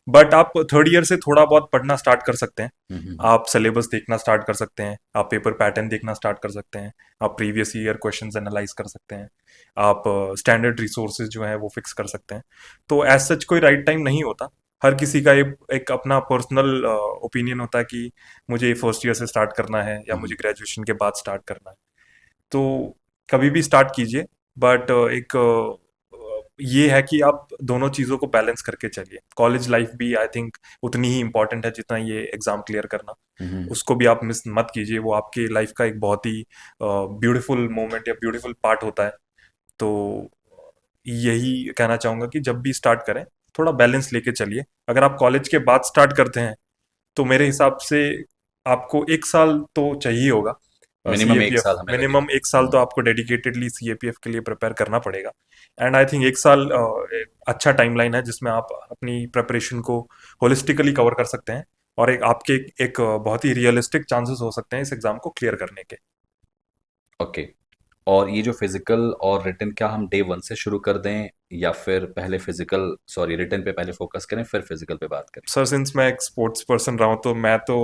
बट आप थर्ड ईयर से थोड़ा बहुत पढ़ना स्टार्ट कर सकते हैं। हम्म। आप सिलेबस देखना स्टार्ट कर सकते हैं, आप पेपर पैटर्न देखना स्टार्ट कर सकते हैं, आप प्रीवियस ईयर क्वेश्चंस एनालाइज कर सकते हैं, आप स्टैंडर्ड रिसोर्सेज जो हैं वो फिक्स कर सकते हैं। तो एज सच कोई राइट टाइम नहीं होता। हर किसी का एक अपना पर्सनल ओपिनियन होता है कि मुझे फर्स्ट ईयर से स्टार्ट करना है या मुझे हम्म। ग्रेजुएशन के बाद स्टार्ट करना है। तो कभी भी स्टार्ट कीजिए। बट ये है कि आप दोनों चीज़ों को बैलेंस करके चलिए। कॉलेज लाइफ भी आई थिंक उतनी ही इम्पोर्टेंट है जितना ये एग्ज़ाम क्लियर करना। हम्म। उसको भी आप मिस मत कीजिए, वो आपके लाइफ का एक बहुत ही ब्यूटीफुल मोमेंट या ब्यूटीफुल पार्ट होता है। तो यही कहना चाहूँगा कि जब भी स्टार्ट करें थोड़ा बैलेंस लेके चलिए। अगर आप कॉलेज के बाद स्टार्ट करते हैं तो मेरे हिसाब से आपको 1 साल तो चाहिए होगा सी ए मिनिमम पी एक एफ, साल हमें मिनिमम लगेगा। 1 साल तो आपको dedicatedly C A P F के लिए प्रिपेयर करना पड़ेगा। एंड आई थिंक 1 साल अच्छा टाइमलाइन है जिसमें आप अपनी प्रिपरेशन को होलिस्टिकली कवर कर सकते हैं, और एक आपके एक बहुत ही रियलिस्टिक चांसेस हो सकते हैं इस एग्जाम को क्लियर करने के। ओके। और ये जो फिजिकल और रिटन, क्या हम डे वन से शुरू कर दें या फिर पहले फिजिकल, सॉरी, रिटन पे पहले फोकस करें फिर फिजिकल पे बात करें? सर सिंस मैं एक स्पोर्ट्स पर्सन रहा हूँ तो मैं तो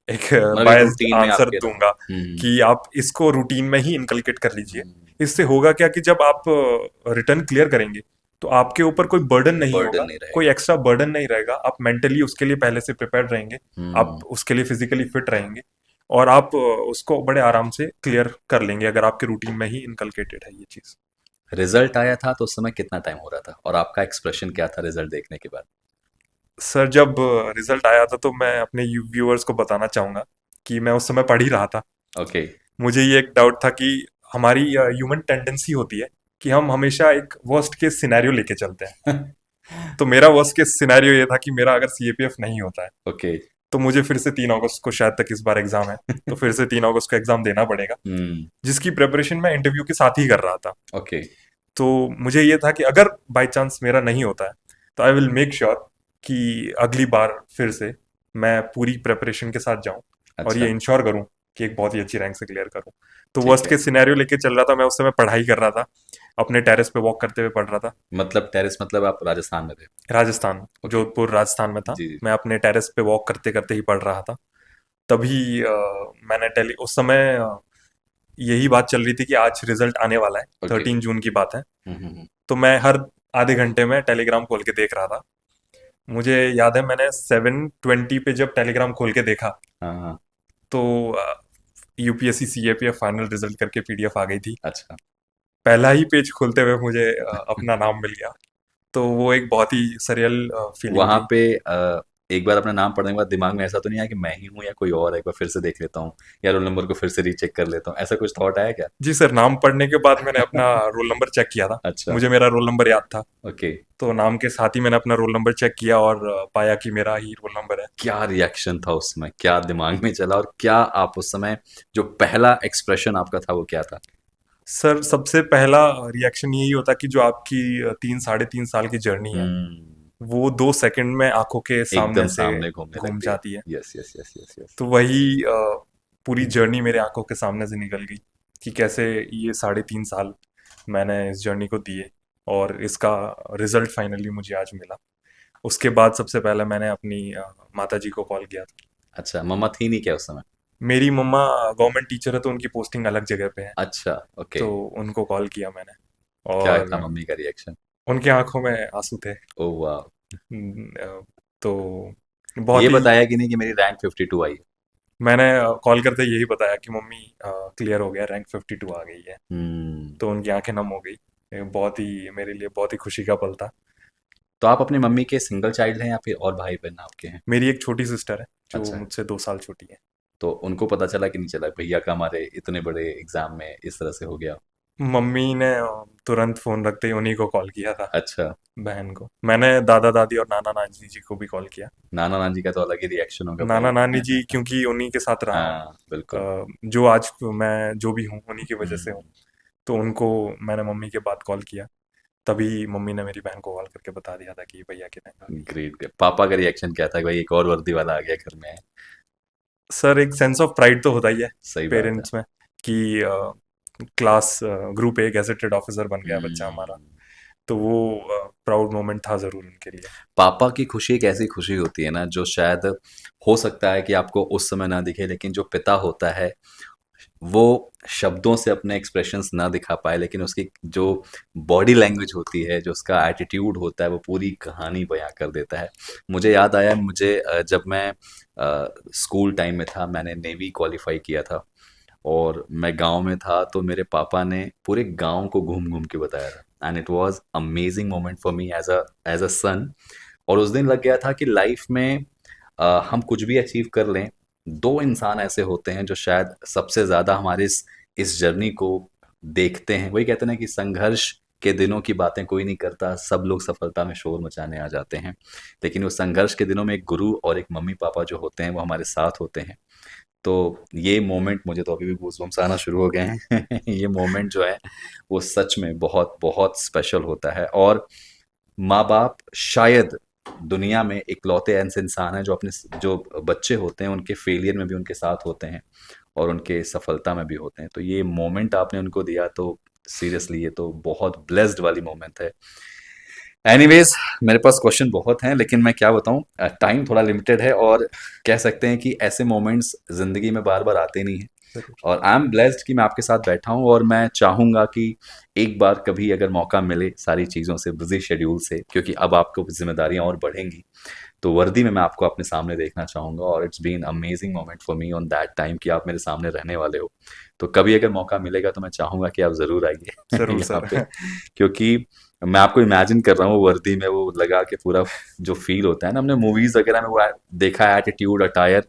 एक मतलब एक बायस्ड रूटीन में आंसर आपके रहे। दूंगा हम्म। कि आप इसको रूटीन में ही इनकलकेट कर लीजिए। हम्म। इससे होगा क्या कि जब आप रिटर्न क्लियर करेंगे तो आपके ऊपर कोई बर्डन नहीं बर्डन होगा, नहीं कोई रहेगा। एक्स्ट्रा बर्डन नहीं रहेगा, आप मेंटली उसके लिए पहले से प्रिपेयर्ड रहेंगे, आप हम्म। उसके लिए फिजिकली फिट रहेंगे, और आप उसको बड़े आराम से क्लियर कर लेंगे अगर आपके रूटीन में ही इनकलकेटेड है ये चीज़। रिजल्ट आया था तो उस समय कितना टाइम हो रहा था और आपका एक्सप्रेशन क्या था रिजल्ट देखने के बाद? सर जब रिजल्ट आया था तो मैं अपने व्यूअर्स को बताना चाहूंगा कि मैं उस समय पढ़ ही रहा था। ओके। मुझे ये एक डाउट था कि हमारी ह्यूमन टेंडेंसी होती है कि हम हमेशा एक वर्स्ट केस सिनेरियो लेके चलते हैं। तो मेरा वर्स्ट केस सिनेरियो ये था कि मेरा अगर सीएपीएफ नहीं होता है ओके। तो मुझे फिर से 3 अगस्त को शायद तक इस बार एग्जाम है, तो फिर से 3 अगस्त को एग्जाम देना पड़ेगा, हम्म। जिसकी प्रिपरेशन मैं इंटरव्यू के साथ ही कर रहा था। ओके। तो मुझे ये था कि अगर बाई चांस मेरा नहीं होता है तो आई विल मेक श्योर कि अगली बार फिर से मैं पूरी प्रिपरेशन के साथ जाऊं और अच्छा। ये इंश्योर करूं कि एक बहुत ही अच्छी रैंक से क्लियर करूं। तो ठीक वर्स्ट है। के सिनेरियो लेके चल रहा था, मैं उस समय पढ़ाई कर रहा था, अपने टेरेस पे वॉक करते हुए पढ़ रहा था। मतलब टेरेस, मतलब आप राजस्थान में थे? राजस्थान, ओके। जोधपुर राजस्थान में था। जी जी मैं जी। अपने टेरेस पे वॉक करते करते ही पढ़ रहा था। तभी मैंने टेली उस समय यही बात चल रही थी कि आज रिजल्ट आने वाला है, ओके। 13 जून की बात है। हम्म। तो मैं हर आधे घंटे में टेलीग्राम खोल के देख रहा था। मुझे याद है मैंने 7:20 पे जब टेलीग्राम खोल के देखा हाँ हाँ। तो यूपीएससी सीएपीएफ फाइनल रिजल्ट करके पीडीएफ आ गई थी। अच्छा। पहला ही पेज खोलते हुए मुझे अपना नाम मिल गया। तो वो एक बहुत ही सरियल फीलिंग वहां थी। पे एक बार अपना नाम पढ़ने के बाद दिमाग में ऐसा तो नहीं आया कि मैं ही हूँ या कोई और है, एक बार फिर से देख लेता हूँ या रोल नंबर को फिर से रीचेक कर लेता हूँ, ऐसा कुछ थॉट आया क्या? जी सर, नाम पढ़ने के बाद मैंने अपना रोल नंबर चेक किया था। अच्छा। मुझे मेरा रोल नंबर याद था, ओके। तो नाम के साथ ही मैंने अपना रोल नंबर चेक किया और पाया कि मेरा ही रोल नंबर है। क्या रिएक्शन था उस समय, क्या दिमाग में चला, और क्या आप उस समय जो पहला एक्सप्रेशन आपका था वो क्या था? सर सबसे पहला रिएक्शन यही होता कि जो आपकी 3 साढ़े 3 साल की जर्नी है हम्म। वो 2 सेकंड में आंखों के एकदम सामने से सामने घूमने घूम लगती है। जाती है। Yes yes yes yes yes. तो वही पूरी जर्नी मेरे आंखों के सामने से निकल गई कि कैसे ये 3.5 साल मैंने इस जर्नी को दिए और इसका रिजल्ट फाइनली मुझे आज मिला। उसके बाद सबसे पहले मैंने अपनी माता जी को कॉल किया था। अच्छा, मम्मा थी नहीं क्या उस समय? मेरी मम्मा गवर्नमेंट टीचर है तो उनकी पोस्टिंग अलग जगह पे है, अच्छा। ओके। तो उनको कॉल किया मैंने। क्या और था मम्मी का रिएक्शन? उनकी आंखों में आंसू थे। ओह वाह। तो ये बहुत ही बताया कि नहीं कि मेरी रैंक 52 आई है? मैंने कॉल करते यही बताया कि मम्मी क्लियर हो गया, रैंक 52 आ गई है। हम्म। तो उनकी आंखें नम हो गई। ये बहुत ही मेरे लिए बहुत ही खुशी का पल था। तो आप अपनी मम्मी के सिंगल चाइल्ड हैं या फिर और भाई बहन आपके हैं? मेरी एक छोटी सिस्टर है जो अच्छा। मुझसे 2 साल छोटी है। तो उनको पता चला कि नहीं चला भैया का हमारे इतने बड़े एग्जाम में इस तरह से हो गया? मम्मी ने तुरंत फोन रखते ही उन्हीं को कॉल किया था, अच्छा। बहन को। मैंने दादा दादी और नाना नानी जी को भी कॉल किया। नाना नानी का तो अलग ही रिएक्शन होगा भाई। नाना नानी जी क्योंकि उन्हीं के साथ रहा हूँ, हाँ बिल्कुल। जो आज मैं जो भी हूँ उन्हीं की वजह से हूँ। हम्म। तो उनको मैंने मम्मी के बाद कॉल किया, तभी मम्मी ने मेरी बहन को कॉल करके बता दिया था कि भैया की रैंक आ गई है। Great great. पापा का रिएक्शन क्या था कि भाई एक और वर्दी वाला आ गया घर में? सर एक सेंस ऑफ प्राइड तो होता ही है सही बात है। पेरेंट्स में कि class group A gazetted officer बन गया बच्चा हमारा। हम्म। तो वो प्राउड मोमेंट था ज़रूर उनके लिए। पापा की खुशी एक ऐसी खुशी होती है ना जो शायद हो सकता है कि आपको उस समय ना दिखे, लेकिन जो पिता होता है वो शब्दों से अपने एक्सप्रेशंस ना दिखा पाए, लेकिन उसकी जो बॉडी लैंग्वेज होती है, जो उसका एटीट्यूड होता है, वो पूरी कहानी बयां कर देता है। मुझे याद आया, मुझे जब मैं स्कूल टाइम में था मैंने नेवी क्वालिफाई किया था और मैं गांव में था, तो मेरे पापा ने पूरे गांव को घूम घूम के बताया था and it was amazing moment for me as a son. और उस दिन लग गया था कि लाइफ में हम कुछ भी अचीव कर लें, दो इंसान ऐसे होते हैं जो शायद सबसे ज़्यादा हमारे इस जर्नी को देखते हैं। वही कहते हैं ना कि संघर्ष के दिनों की बातें कोई नहीं करता, सब लोग सफलता में शोर मचाने आ जाते हैं। लेकिन उस संघर्ष के दिनों में एक गुरु और एक मम्मी-पापा जो होते हैं, वो हमारे साथ होते हैं। तो ये मोमेंट मुझे तो अभी भी गूज़बम्प्स आना शुरू हो गए हैं। ये मोमेंट जो है, वो सच में बहुत, बहुत स्पेशल होता है और माँ-बाप शायद दुनिया में इकलौते ऐसे इंसान हैं जो अपने जो बच्चे होते हैं, उनके फेलियर में भी उनके साथ होते हैं और उनके सफलता में भी होते हैं। तो ये मोमेंट आपने उनको दिया तो सीरियसली ये तो बहुत ब्लेस्ड वाली मोमेंट है। एनीवेज़ मेरे पास क्वेश्चन बहुत हैं लेकिन मैं क्या बताऊँ टाइम थोड़ा लिमिटेड है और कह सकते हैं कि ऐसे मोमेंट्स ज़िंदगी में बार-बार आते नहीं हैं। जरूर। और आई एम ब्लेस्ड कि मैं आपके साथ बैठा हूँ और मैं चाहूँगा कि एक बार कभी अगर मौका मिले सारी चीज़ों से बिजी शेड्यूल से क्योंकि अब आपको जिम्मेदारियाँ और बढ़ेंगी तो वर्दी में मैं आपको अपने सामने देखना चाहूँगा और it's been amazing moment for me on that time कि आप मेरे सामने रहने वाले हो तो कभी अगर मौका मिलेगा तो मैं चाहूँगा कि आप ज़रूर आइए जरूर यहाँ सर। पे क्योंकि मैं आपको इमेजिन कर रहा हूँ वर्दी में वो लगा के पूरा जो फील होता है ना हमने मूवीज़ वगैरह में वो देखा है एटीट्यूड अटायर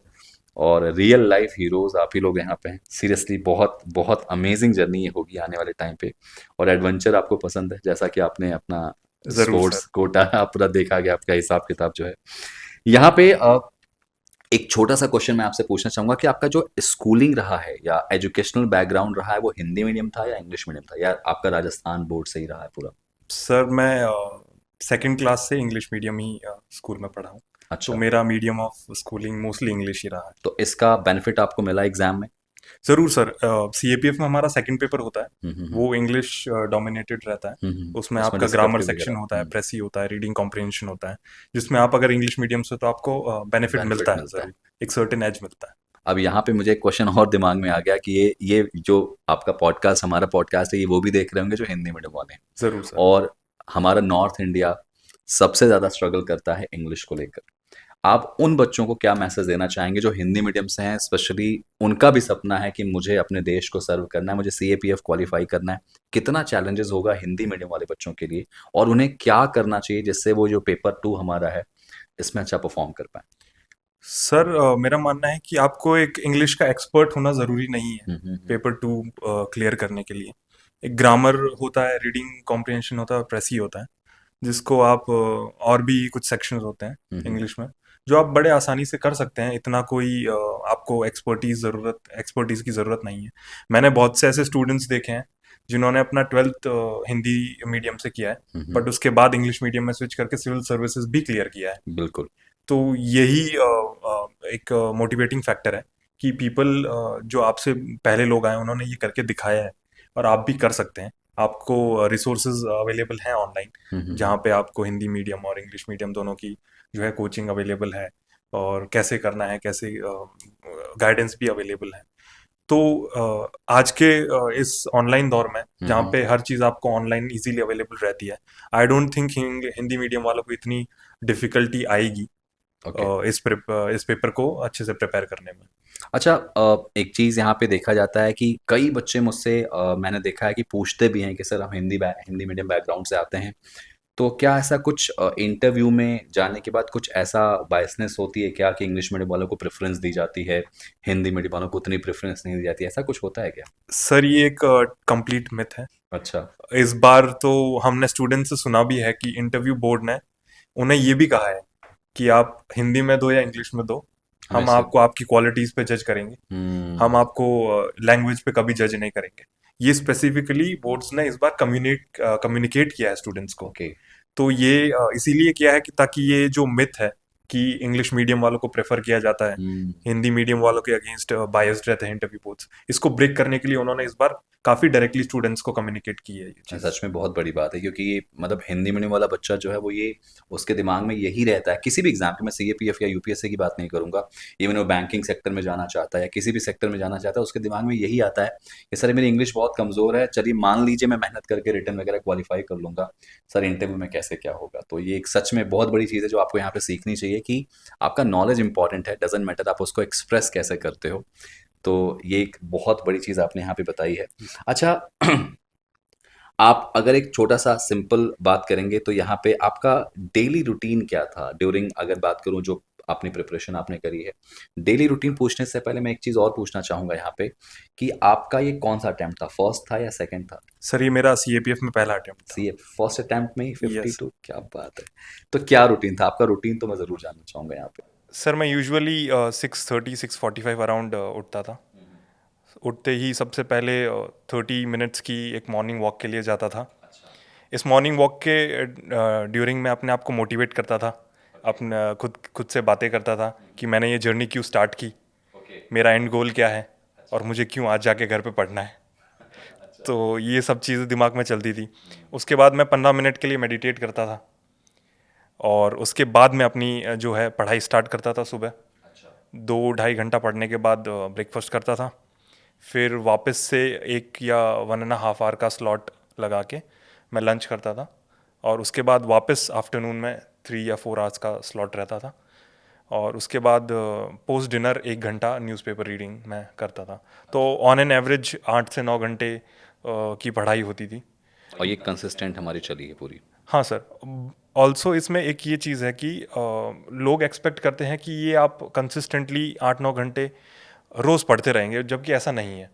और रियल लाइफ हीरोज आप ही लोग यहाँ पे हैं सीरियसली बहुत बहुत अमेजिंग जर्नी होगी आने वाले टाइम पे और एडवेंचर आपको पसंद है जैसा कि आपने अपना जरूर स्पोर्ट्स सर। कोटा पूरा देखा गया आपका हिसाब किताब जो है यहाँ पे एक छोटा सा क्वेश्चन मैं आपसे पूछना चाहूंगा कि आपका जो स्कूलिंग रहा है या एजुकेशनल बैकग्राउंड रहा है वो हिंदी मीडियम था या इंग्लिश मीडियम था या आपका राजस्थान बोर्ड से ही रहा है पूरा सर मैं सेकंड क्लास से इंग्लिश मीडियम ही स्कूल में पढ़ा हूँ। तो अच्छा मेरा medium of schooling mostly English ही रहा है। तो इसका बेनिफिट आपको मिला एग्जाम में ज़रूर सर। सीएपीएफ में हमारा सेकंड पेपर होता है, हम्म हम्म हम्म वो इंग्लिश डोमिनेटेड रहता है। उसमें उसमें आपका ग्रामर डिस्क्रिप्टिव सेक्शन वगैरह होता है, प्रेसी होता है, रीडिंग कॉम्प्रिहेंशन होता है, जिसमें आप अगर इंग्लिश मीडियम से तो आपको बेनिफिट बेनिफिट मिलता है मिलता है ज़रूर, एक सर्टेन एज मिलता है। अब यहाँ पे मुझे एक क्वेश्चन और दिमाग में आ गया कि ये जो आपका पॉडकास्ट हमारा पॉडकास्ट है ये वो भी देख रहे होंगे जो हिंदी मीडियम वाले हैं ज़रूर सर। और हमारा नॉर्थ इंडिया सबसे ज़्यादा स्ट्रगल करता है इंग्लिश को लेकर आप उन बच्चों को क्या मैसेज देना चाहेंगे जो हिंदी मीडियम से हैं स्पेशली उनका भी सपना है कि मुझे अपने देश को सर्व करना है मुझे सीएपीएफ क्वालिफाई करना है कितना चैलेंजेस होगा हिंदी मीडियम वाले बच्चों के लिए और उन्हें क्या करना चाहिए जिससे वो जो पेपर 2 हमारा है इसमें अच्छा परफॉर्म कर पाए सर मेरा मानना है कि आपको एक इंग्लिश का एक्सपर्ट होना ज़रूरी नहीं है पेपर 2 क्लियर करने के लिए। एक ग्रामर होता है, रीडिंग कॉम्प्रिहेंशन होता है और प्रेसी होता है, जिसको आप और भी कुछ सेक्शंस होते हैं हम्म इंग्लिश में, जो आप बड़े आसानी से कर सकते हैं। इतना कोई आपको एक्सपर्टीज़ की ज़रूरत नहीं है। मैंने बहुत से ऐसे स्टूडेंट्स देखे हैं जिन्होंने अपना 12th हिंदी मीडियम से किया है, बट उसके बाद इंग्लिश मीडियम में स्विच करके सिविल सर्विसेज भी क्लियर किया है। बिल्कुल तो यही एक मोटिवेटिंग फैक्टर है कि पीपल जो आपसे पहले लोग आए उन्होंने ये करके दिखाया है और आप भी कर सकते हैं। आपको रिसोर्सेज अवेलेबल हैं ऑनलाइन, जहाँ पे आपको हिंदी मीडियम और इंग्लिश मीडियम दोनों की जो है कोचिंग अवेलेबल है, और कैसे करना है, कैसे गाइडेंस भी अवेलेबल है। तो आज के इस ऑनलाइन दौर में जहाँ पे हर चीज़ आपको ऑनलाइन इजीली अवेलेबल रहती है, I don't think Hindi medium वालों को इतनी डिफिकल्टी आएगी ओके इस पेपर को अच्छे से प्रिपेयर करने में। अच्छा एक चीज़ यहाँ पे देखा जाता है कि कई बच्चे मुझसे मैंने देखा है कि पूछते भी हैं कि सर हम हिंदी मीडियम बैकग्राउंड से आते हैं तो क्या ऐसा कुछ इंटरव्यू में जाने के बाद कुछ ऐसा बायसनेस होती है क्या कि इंग्लिश मीडियम वालों को प्रेफरेंस दी जाती है हिंदी मीडियम वालों को उतनी प्रेफरेंस नहीं दी जाती ऐसा कुछ होता है क्या सर ये एक कंप्लीट मिथ है। अच्छा इस बार तो हमने स्टूडेंट से सुना भी है कि इंटरव्यू बोर्ड ने उन्हें ये भी कहा है कि आप हिंदी में दो या इंग्लिश में दो, हमें हम से आपको आपकी क्वालिटीज पे जज करेंगे, हम आपको लैंग्वेज पे कभी जज नहीं करेंगे। ये स्पेसिफिकली बोर्ड्स ने इस बार कम्युनिकेट किया है स्टूडेंट्स को। ओके तो ये इसीलिए किया है कि ताकि ये जो मिथ है कि इंग्लिश मीडियम वालों को प्रेफर किया जाता है, हिंदी मीडियम वालों के अगेंस्ट बायस्ड रहते हैं इंटरव्यू बोर्ड्स, इसको ब्रेक करने के लिए उन्होंने इस बार काफी डायरेक्टली स्टूडेंट्स को कम्युनिकेट की है ये चीज। सच में बहुत बड़ी बात है क्योंकि ये मतलब हिंदी मीडियम वाला बच्चा जो है वो ये उसके दिमाग में यही रहता है किसी भी एग्जाम पे मैं सीएपीएफ या यूपीएससी की बात नहीं करूंगा इवन वो बैंकिंग सेक्टर में जाना चाहता है या किसी भी सेक्टर में जाना चाहता है उसके दिमाग में यही आता है कि सर मेरी इंग्लिश बहुत कमज़ोर है चलिए मान लीजिए मैं मेहनत करके रिटर्न वगैरह क्वालिफाई कर लूंगा सर इंटरव्यू में कैसे क्या होगा तो ये एक सच में बहुत बड़ी चीज़ है जो आपको यहाँ पे सीखनी चाहिए कि आपका नॉलेज इंपॉर्टेंट है डजेंट मैटर आप उसको एक्सप्रेस कैसे करते हो तो ये एक बहुत बड़ी चीज़ आपने यहाँ पे बताई है अच्छा आप अगर एक छोटा सा सिंपल बात करेंगे तो यहाँ पे आपका डेली रूटीन क्या था ड्यूरिंग अगर बात करूँ जो अपनी प्रिपरेशन आपने करी है। डेली रूटीन पूछने से पहले मैं एक चीज़ और पूछना चाहूँगा यहाँ पे कि आपका ये कौन-सा अटेम्प्ट था? फर्स्ट था या सेकंड था? सर ये मेरा सीएपीएफ में पहला अटेम्प्ट था। सीए फर्स्ट अटेम्प्ट में ही यस। 52, क्या बात है! तो क्या रूटीन था? आपका रूटीन तो मैं ज़रूर जानना चाहूँगा यहाँ पे। सर मैं यूजुअली 6:30 6:45 अराउंड उठता था। उठते ही सबसे पहले 30 मिनट्स की एक मॉर्निंग वॉक के लिए जाता था। अच्छा, इस मॉर्निंग वॉक के ड्यूरिंग मैं अपने आप को मोटिवेट करता था, अपना खुद खुद से बातें करता था कि मैंने ये जर्नी क्यों स्टार्ट की, ओके, मेरा एंड गोल क्या है अच्छा, और मुझे क्यों आज जाके घर पे पढ़ना है। अच्छा, तो ये सब चीज़ें दिमाग में चलती थी। उसके बाद मैं 15 मिनट के लिए मेडिटेट करता था और उसके बाद मैं अपनी जो है पढ़ाई स्टार्ट करता था सुबह। अच्छा, 2 ढाई घंटा पढ़ने के बाद ब्रेकफास्ट करता था। फिर वापस से 1 या 1.5 आवर का स्लॉट लगा के मैं लंच करता था और उसके बाद वापस आफ्टरनून में 3 या 4 आवर्स का स्लॉट रहता था और उसके बाद पोस्ट डिनर 1 घंटा न्यूज़पेपर रीडिंग मैं करता था। तो ऑन एन एवरेज 8 से 9 घंटे की पढ़ाई होती थी। और ये कंसिस्टेंट हमारी चली है पूरी। हाँ सर। ऑल्सो इसमें एक ये चीज़ है कि लोग एक्सपेक्ट करते हैं कि ये आप कंसिस्टेंटली 8 9 घंटे रोज़ पढ़ते रहेंगे, जबकि ऐसा नहीं है।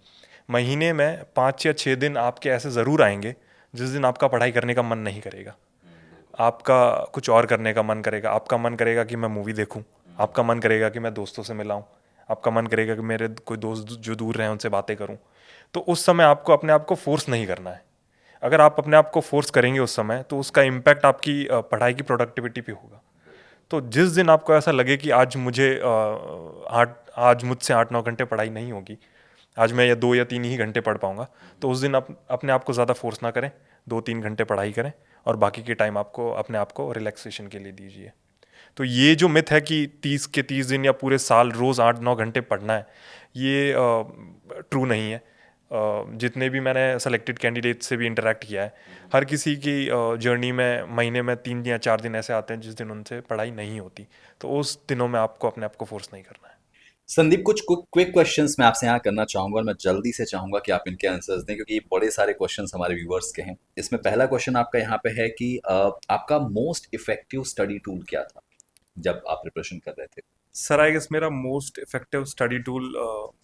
महीने में 5 या 6 दिन आपके ऐसे ज़रूर आएंगे जिस दिन आपका पढ़ाई करने का मन नहीं करेगा, आपका कुछ और करने का मन करेगा। आपका मन करेगा कि मैं मूवी देखूं, आपका मन करेगा कि मैं दोस्तों से मिलाऊं, आपका मन करेगा कि मेरे कोई दोस्त जो दूर रहे हैं उनसे बातें करूं। तो उस समय आपको अपने आप को फोर्स नहीं करना है। अगर आप अपने आप को फोर्स करेंगे उस समय तो उसका इम्पैक्ट आपकी पढ़ाई की प्रोडक्टिविटी पे होगा। तो जिस दिन आपको ऐसा लगे कि आज मुझसे 8 9 घंटे पढ़ाई नहीं होगी, आज मैं या 2 या 3 ही घंटे पढ़ पाऊंगा, तो उस दिन आप अपने आप को ज़्यादा फोर्स ना करें, 2 3 घंटे पढ़ाई करें और बाकी के टाइम आपको अपने आप को रिलैक्सेशन के लिए दीजिए। तो ये जो मिथ है कि 30 के 30 दिन या पूरे साल रोज़ 8 9 घंटे पढ़ना है, ये ट्रू नहीं है। जितने भी मैंने सेलेक्टेड कैंडिडेट से भी इंटरेक्ट किया है, हर किसी की जर्नी में महीने में 3 या 4 दिन ऐसे आते हैं जिस दिन उनसे पढ़ाई नहीं होती। तो उस दिनों में आपको अपने आप को फोर्स नहीं करना है। संदीप, कुछ क्विक क्वेश्चंस मैं आपसे यहाँ करना चाहूंगा और मैं जल्दी से चाहूंगा कि आप इनके आंसर्स दें क्योंकि ये बड़े सारे क्वेश्चंस हमारे व्यूअर्स के हैं। इसमें पहला क्वेश्चन आपका यहाँ पे है कि आपका मोस्ट इफेक्टिव स्टडी टूल क्या था जब आप प्रिपरेशन कर रहे थे? सर आई गेस मेरा मोस्ट इफेक्टिव स्टडी टूल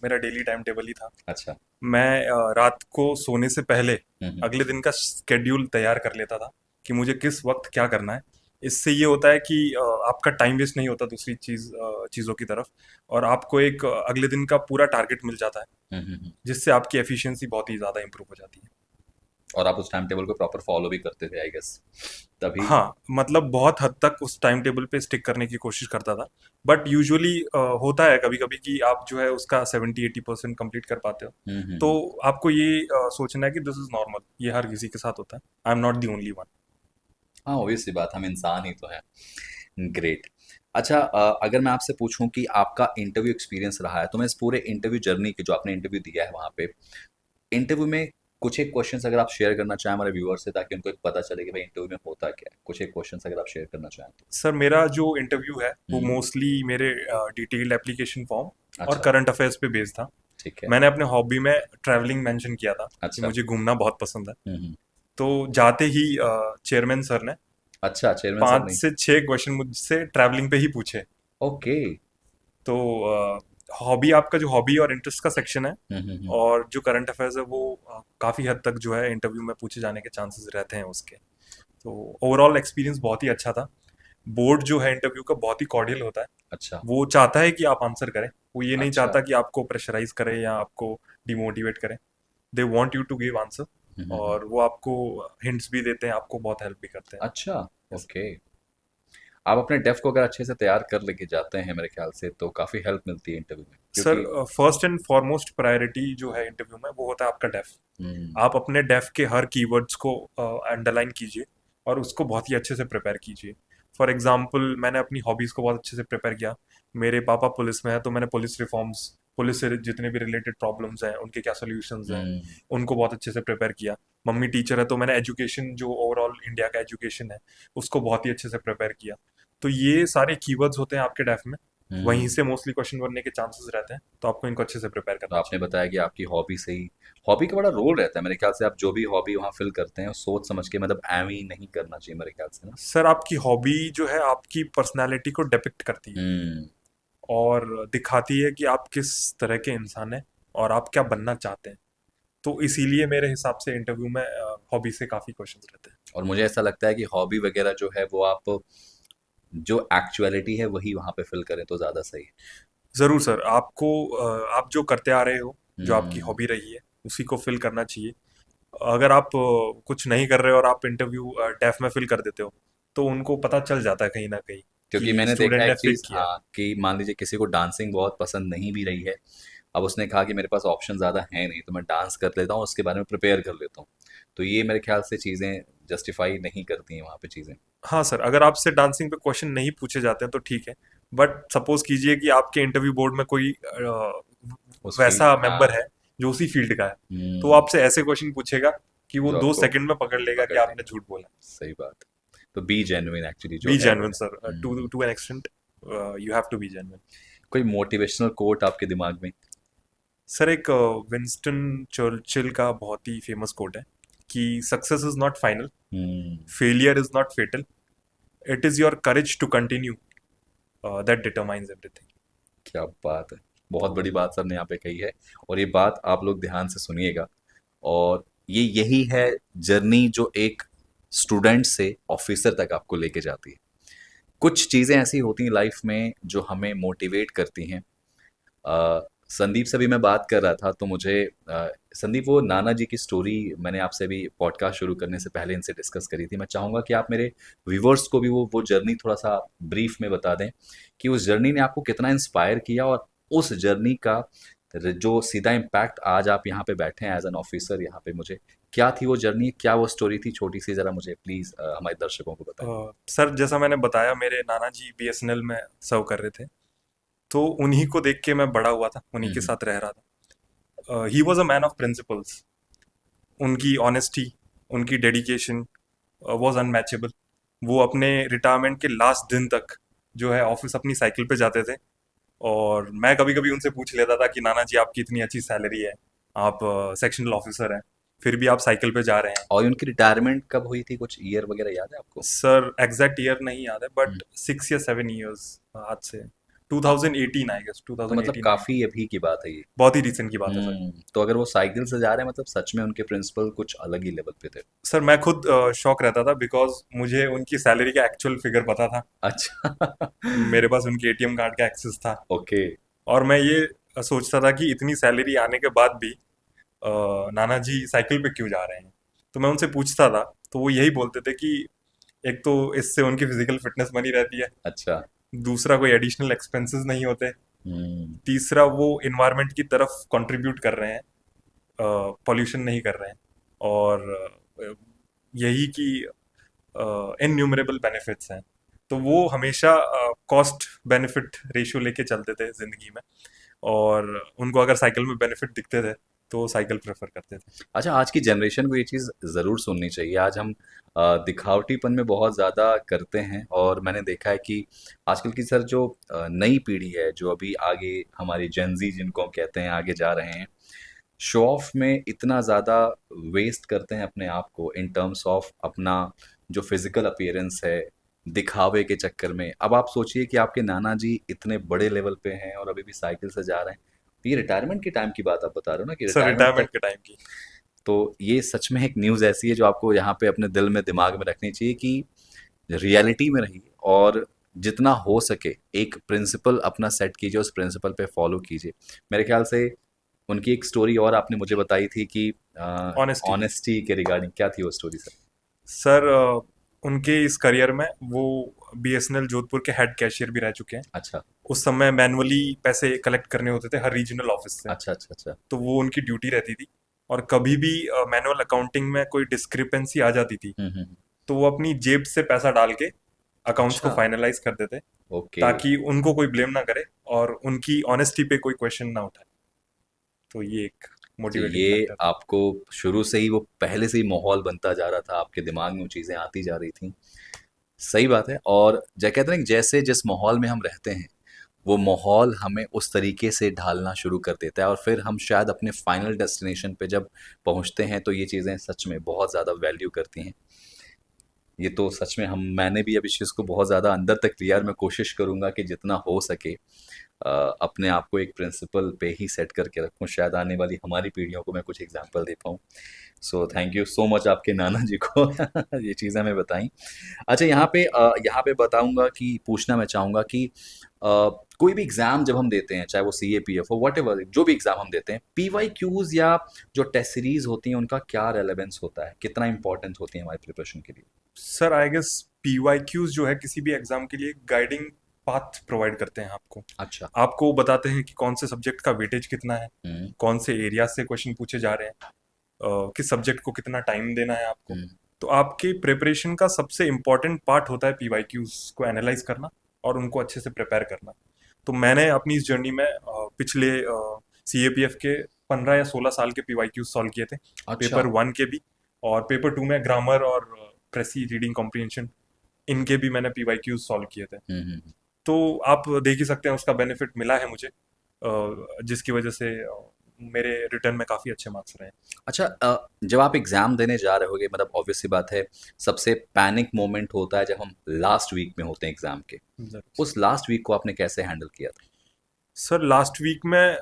मेरा डेली टाइम टेबल ही था। अच्छा। मैं रात को सोने से पहले हम्म। अगले दिन का शेड्यूल तैयार कर लेता था कि मुझे किस वक्त क्या करना है। इससे ये होता है कि आपका टाइम वेस्ट नहीं होता दूसरी चीज़ों की तरफ, और आपको एक अगले दिन का पूरा टारगेट मिल जाता है, हम्म। जिससे आपकी एफिशिएंसी बहुत ही ज़्यादा इंप्रूव हो जाती है। और आप उस टाइम टेबल को प्रॉपर फॉलो भी करते थे आई गेस तभी। हाँ, मतलब बहुत हद तक उस टाइम टेबल पे स्टिक करने की कोशिश करता था। बट यूजुअली होता है कभी कभी कि आप जो है उसका 70 80% कंप्लीट कर पाते हो। तो हम्म। आपको ये सोचना है कि दिस इज नॉर्मल, ये हर किसी के साथ होता है, I am not the only one. हाँ, ऑब्वियसली बात, हम इंसान ही तो हैं। ग्रेट। अच्छा, अगर मैं आपसे पूछूं कि आपका इंटरव्यू एक्सपीरियंस रहा है तो मैं इस पूरे इंटरव्यू जर्नी के जो आपने इंटरव्यू दिया है वहाँ पे इंटरव्यू में कुछ एक क्वेश्चंस अगर आप शेयर करना चाहें हमारे व्यूअर से ताकि उनको एक पता चले कि भाई इंटरव्यू में होता क्या है, कुछ एक क्वेश्चंस अगर आप शेयर करना चाहें तो। सर मेरा जो इंटरव्यू है वो हम्म। मोस्टली मेरे डिटेल्ड एप्लीकेशन फॉर्म और अच्छा। करंट अफेयर्स पे बेस्ड था। ठीक है। मैंने अपने हॉबी में ट्रैवलिंग मेंशन किया था कि अच्छा। मुझे घूमना बहुत पसंद है। हम्म। तो जाते ही चेयरमैन सर ने अच्छा, चेयरमैन सर पाँच नहीं। से छः क्वेश्चन मुझसे ट्रैवलिंग पे ही पूछे। ओके। तो हॉबी, आपका जो हॉबी और इंटरेस्ट का सेक्शन है हम्म। और जो करंट अफेयर्स है वो काफ़ी हद तक जो है इंटरव्यू में पूछे जाने के चांसेस रहते हैं उसके। तो ओवरऑल एक्सपीरियंस बहुत ही अच्छा था। बोर्ड जो है इंटरव्यू का बहुत ही कॉर्डियल होता है। अच्छा। वो चाहता है कि आप आंसर करें, वो ये नहीं अच्छा। चाहता कि आपको प्रेशराइज करे या आपको डिमोटिवेट करे। They want you to give answer, hmm. और वो आपको हिंट्स भी देते हैं, आपको बहुत हेल्प भी करते हैं। अच्छा। Yes. ओके। आप अपने डेफ को अगर अच्छे से तैयार कर लेके जाते हैं मेरे ख्याल से तो काफ़ी हेल्प मिलती है इंटरव्यू में सर क्योंकि। फर्स्ट एंड फॉरमोस्ट प्रायोरिटी जो है इंटरव्यू में वो होता है आपका डेफ। हम्म। आप अपने डेफ के हर कीवर्ड्स को अंडरलाइन कीजिए और उसको बहुत ही अच्छे से प्रिपेयर कीजिए। फॉर एग्जांपल मैंने अपनी हॉबीज़ को बहुत अच्छे से प्रिपेयर किया। मेरे पापा पुलिस में है तो मैंने पुलिस रिफॉर्म्स, पुलिस से जितने भी रिलेटेड प्रॉब्लम्स हैं उनके क्या सोल्यूशंस हैं, हम्म। उनको बहुत अच्छे से प्रिपेयर किया। मम्मी टीचर है तो मैंने एजुकेशन, जो ओवरऑल इंडिया का एजुकेशन है, उसको बहुत ही अच्छे से प्रिपेयर किया। तो ये सारे कीवर्ड्स होते हैं आपके डेफ में, वहीं हम्म। से मोस्टली क्वेश्चन बनने के चांसेस रहते हैं, तो आपको इनको अच्छे से प्रिपेयर तो करना आपने चाहिए। बताया कि आपकी हॉबी से ही, हॉबी का बड़ा रोल रहता है मेरे ख्याल से। आप जो भी हॉबी वहाँ फिल करते हैं सोच समझ के, मतलब एम ही नहीं करना चाहिए मेरे ख्याल से ना। सर आपकी हॉबी जो है आपकी पर्सनालिटी को डिपिक्ट करती है हम्म। और दिखाती है कि आप किस तरह के इंसान हैं और आप क्या बनना चाहते हैं। तो इसीलिए मेरे हिसाब से इंटरव्यू में हॉबी से काफ़ी क्वेश्चंस रहते हैं। और मुझे ऐसा लगता है कि हॉबी वगैरह जो है वो आप जो एक्चुअलिटी है वही वहाँ पे फिल करें तो ज़्यादा सही है। ज़रूर सर, आपको आप जो करते आ रहे हो, जो आपकी हम्म। हॉबी रही है, उसी को फिल करना चाहिए। अगर आप कुछ नहीं कर रहे हो और आप इंटरव्यू डेफ में फिल कर देते हो, तो उनको पता चल जाता है कहीं ना कहीं क्योंकि कि मैंने देखा स्टूडेंट है ने एक फेक चीज़, किया है। हाँ, कि मान लीजिए किसी को डांसिंग बहुत पसंद नहीं भी रही है, अब उसने कहा कि मेरे पास ऑप्शन ज़्यादा है नहीं तो मैं डांस कर लेता हूँ, उसके बारे में प्रिपेयर कर लेता हूँ। तो ये मेरे ख्याल से चीज़ें जस्टिफाई नहीं करती हैं वहाँ पे चीज़ें। हाँ सर, अगर आपसे डांसिंग पे क्वेश्चन नहीं पूछे जाते हैं तो ठीक है, बट सपोज कीजिए कि आपके इंटरव्यू बोर्ड में कोई उस फील्ड, वैसा हाँ। मेंबर है जो उसी फील्ड का है, तो वो हम्म। आपसे ऐसे क्वेश्चन पूछेगा कि वो जो दो आपको सेकंड में पकड़ लेगा कि पकड़ आपने लेंगे। झूठ बोला। सही बात है। तो बी जेन्युइन एक्चुअली जो बी है वो जेन्युइन है। Sir, hmm. To an extent you have to be genuine. कोई मोटिवेशनल कोट आपके दिमाग में? सर एक विंस्टन चर्चिल का बहुत ही फेमस कोट है कि success is not final, hmm. Failure is not fatal, it is your courage to continue that determines everything. क्या बात है! बहुत बड़ी बात सर ने यहाँ पे कही है, और ये बात आप लोग ध्यान से सुनिएगा। और ये यही है जर्नी जो एक स्टूडेंट से ऑफिसर तक आपको लेके जाती है। कुछ चीज़ें ऐसी होती हैं लाइफ में जो हमें मोटिवेट करती हैं। संदीप से भी मैं बात कर रहा था तो मुझे संदीप, वो नाना जी की स्टोरी मैंने आपसे भी पॉडकास्ट शुरू करने से पहले इनसे डिस्कस करी थी। मैं चाहूँगा कि आप मेरे व्यूवर्स को भी वो जर्नी थोड़ा सा ब्रीफ में बता दें कि उस जर्नी ने आपको कितना इंस्पायर किया, और उस जर्नी का जो सीधा इम्पैक्ट आज आप यहाँ पे बैठे हैं एज एन ऑफिसर यहाँ पे, मुझे क्या थी वो जर्नी, क्या वो स्टोरी थी छोटी सी, ज़रा मुझे प्लीज़ हमारे दर्शकों को बताएं। सर जैसा मैंने बताया, मेरे नाना जी बीएसएनएल में सर्व कर रहे थे, तो उन्हीं को देख के मैं बड़ा हुआ था, उन्हीं के हम्म। साथ रह रहा था। He was a man of principles. उनकी ऑनेस्टी, उनकी डेडिकेशन वॉज अनमैचेबल। वो अपने रिटायरमेंट के लास्ट दिन तक जो है ऑफिस अपनी साइकिल पे जाते थे। और मैं कभी कभी उनसे पूछ लेता था कि नाना जी आपकी इतनी अच्छी सैलरी है, आप सेक्शनल ऑफिसर हैं, फिर भी आप साइकिल पे जा रहे हैं। और उनकी रिटायरमेंट कब हुई थी, कुछ ईयर वगैरह याद है आपको? सर एग्जैक्ट ईयर नहीं याद है, हम्म। बट 6 या 7 ईयर्स आज से। हाँ, 2018 आई गेस, तो मतलब 2018 काफी 19। अभी की बात है ये। बहुत ही रिसेंट की बात है सर। तो अगर वो साइकिल से जा रहे हैं मतलब सच में उनके प्रिंसिपल कुछ अलग ही लेवल पे थे। सर मैं खुद शौक रहता था, बिकॉज मुझे उनकी सैलरी का एक्चुअल फिगर पता था। अच्छा। मेरे पास उनके एटीएम कार्ड का एक्सेस था। ओके। और मैं ये सोचता था कि इतनी सैलरी आने के बाद भी नाना जी साइकिल पे क्यों जा रहे हैं। तो मैं उनसे पूछता था, तो वो यही बोलते थे कि एक तो इससे उनकी फिजिकल फिटनेस बनी रहती है, अच्छा। दूसरा कोई एडिशनल एक्सपेंसेस नहीं होते, हम्म। तीसरा वो इन्वायरमेंट की तरफ कंट्रीब्यूट कर रहे हैं, पॉल्यूशन नहीं कर रहे हैं, और यही कि इनन्यूमरेबल बेनिफिट्स हैं। तो वो हमेशा कॉस्ट बेनिफिट रेशियो लेके चलते थे जिंदगी में, और उनको अगर साइकिल में बेनिफिट दिखते थे तो वो साइकिल प्रेफर करते थे। अच्छा, आज की जनरेशन को ये चीज़ ज़रूर सुननी चाहिए। आज हम दिखावटीपन में बहुत ज़्यादा करते हैं, और मैंने देखा है कि आजकल की सर जो नई पीढ़ी है, जो अभी आगे हमारी जेनजी जिनको हम कहते हैं आगे जा रहे हैं, शो ऑफ में इतना ज़्यादा वेस्ट करते हैं अपने आप को इन टर्म्स ऑफ अपना जो फिजिकल अपीयरेंस है, दिखावे के चक्कर में। अब आप सोचिए कि आपके नाना जी इतने बड़े लेवल पे हैं और अभी भी साइकिल से जा रहे हैं। तो ये रिटायरमेंट के टाइम की बात आप बता रहे हो ना, कि सर रिटायरमेंट तक। रिटायरमेंट के टाइम की। तो ये सच में एक न्यूज़ ऐसी है जो आपको यहाँ पे अपने दिल में दिमाग में रखनी चाहिए कि रियलिटी में रहिए, और जितना हो सके एक प्रिंसिपल अपना सेट कीजिए, उस प्रिंसिपल पे फॉलो कीजिए। मेरे ख्याल से उनकी एक स्टोरी और आपने मुझे बताई थी कि ऑनेस्टी की। ऑनेस्टी के रिगार्डिंग, क्या थी वो स्टोरी सर? सर उनके इस करियर में वो बीएसएनएल जोधपुर के हेड कैशियर भी रह चुके हैं। अच्छा। उस समय मैनुअली पैसे कलेक्ट करने होते थे हर रीजनल ऑफिस से, अच्छा, अच्छा, अच्छा। तो वो उनकी ड्यूटी रहती थी। और कभी भी मैनुअल अकाउंटिंग में कोई डिस्क्रिपेंसी आ जाती थी, हम्म। तो वो अपनी जेब से पैसा डाल के अकाउंट्स को अच्छा। फाइनलाइज कर देते, ओके। ताकि उनको कोई ब्लेम ना करे और उनकी ऑनेस्टी पे कोई क्वेश्चन ना उठाए। तो ये एक तो मोटिवेटिंग ये फैक्टर। आपको शुरू से ही वो पहले से ही माहौल बनता जा रहा था, आपके दिमाग में वो चीज़ें आती जा रही थी। सही बात है। और कहते हैं ना कि जैसे जिस माहौल में हम रहते हैं वो माहौल हमें उस तरीके से ढालना शुरू कर देता है और फिर हम शायद अपने फाइनल डेस्टिनेशन पे जब पहुंचते हैं तो ये चीज़ें सच में बहुत ज़्यादा वैल्यू करती हैं। ये तो सच में हम मैंने भी अब इस चीज़ को बहुत ज़्यादा अंदर तक लिया और मैं कोशिश करूँगा कि जितना हो सके अपने आप को एक प्रिंसिपल पे ही सेट करके रखूँ, शायद आने वाली हमारी पीढ़ियों को मैं कुछ एग्जांपल दे पाऊँ। So thank you so much आपके नाना जी को ये चीज़ें हमें बताई। अच्छा, यहाँ पे बताऊँगा कि पूछना मैं चाहूँगा कि कोई भी एग्ज़ाम जब हम देते हैं, चाहे वो सीएपीएफ हो, व्हाटएवर जो भी एग्ज़ाम हम देते हैं, पीवाईक्यूज़ या जो टेस्ट सीरीज़ होती हैं, उनका क्या रेलेवेंस होता है? कितना इम्पोर्टेंट होती है हमारी प्रिपरेशन के लिए? सर आई गेस पीवाईक्यूज जो है किसी भी एग्जाम के लिए गाइडिंग पाथ प्रोवाइड करते हैं आपको। अच्छा। आपको बताते हैं कि कौन से सब्जेक्ट का वेटेज कितना है, हुँ, कौन से एरिया से क्वेश्चन पूछे जा रहे हैं, किस सब्जेक्ट को कितना टाइम देना है आपको। हुँ, तो आपके प्रिपरेशन का सबसे इम्पॉर्टेंट पार्ट होता है पीवाईक्यूज को एनालाइज करना और उनको अच्छे से प्रिपेयर करना। तो मैंने अपनी इस जर्नी में पिछले सीएपीएफ के 15 या 16 साल के पीवाईक्यूज सॉल्व किए थे, अच्छा। पेपर 1 के भी, और पेपर 2 में ग्रामर और प्रेसी रीडिंग कॉम्प्रिहेंशन, इनके भी मैंने पीवाईक्यूज सॉल्व किए थे। हुँ, हुँ, हुँ। तो आप देख ही सकते हैं उसका बेनिफिट मिला है मुझे, जिसकी वजह से मेरे रिटर्न में काफ़ी अच्छे मार्क्स रहे। अच्छा, जब आप एग्ज़ाम देने जा रहे होगे मतलब ऑब्वियस सी बात है, सबसे पैनिक मोमेंट होता है जब हम लास्ट वीक में होते हैं एग्ज़ाम के। ज़रूर सर। उस लास्ट वीक को आपने कैसे हैंडल किया था? सर लास्ट वीक में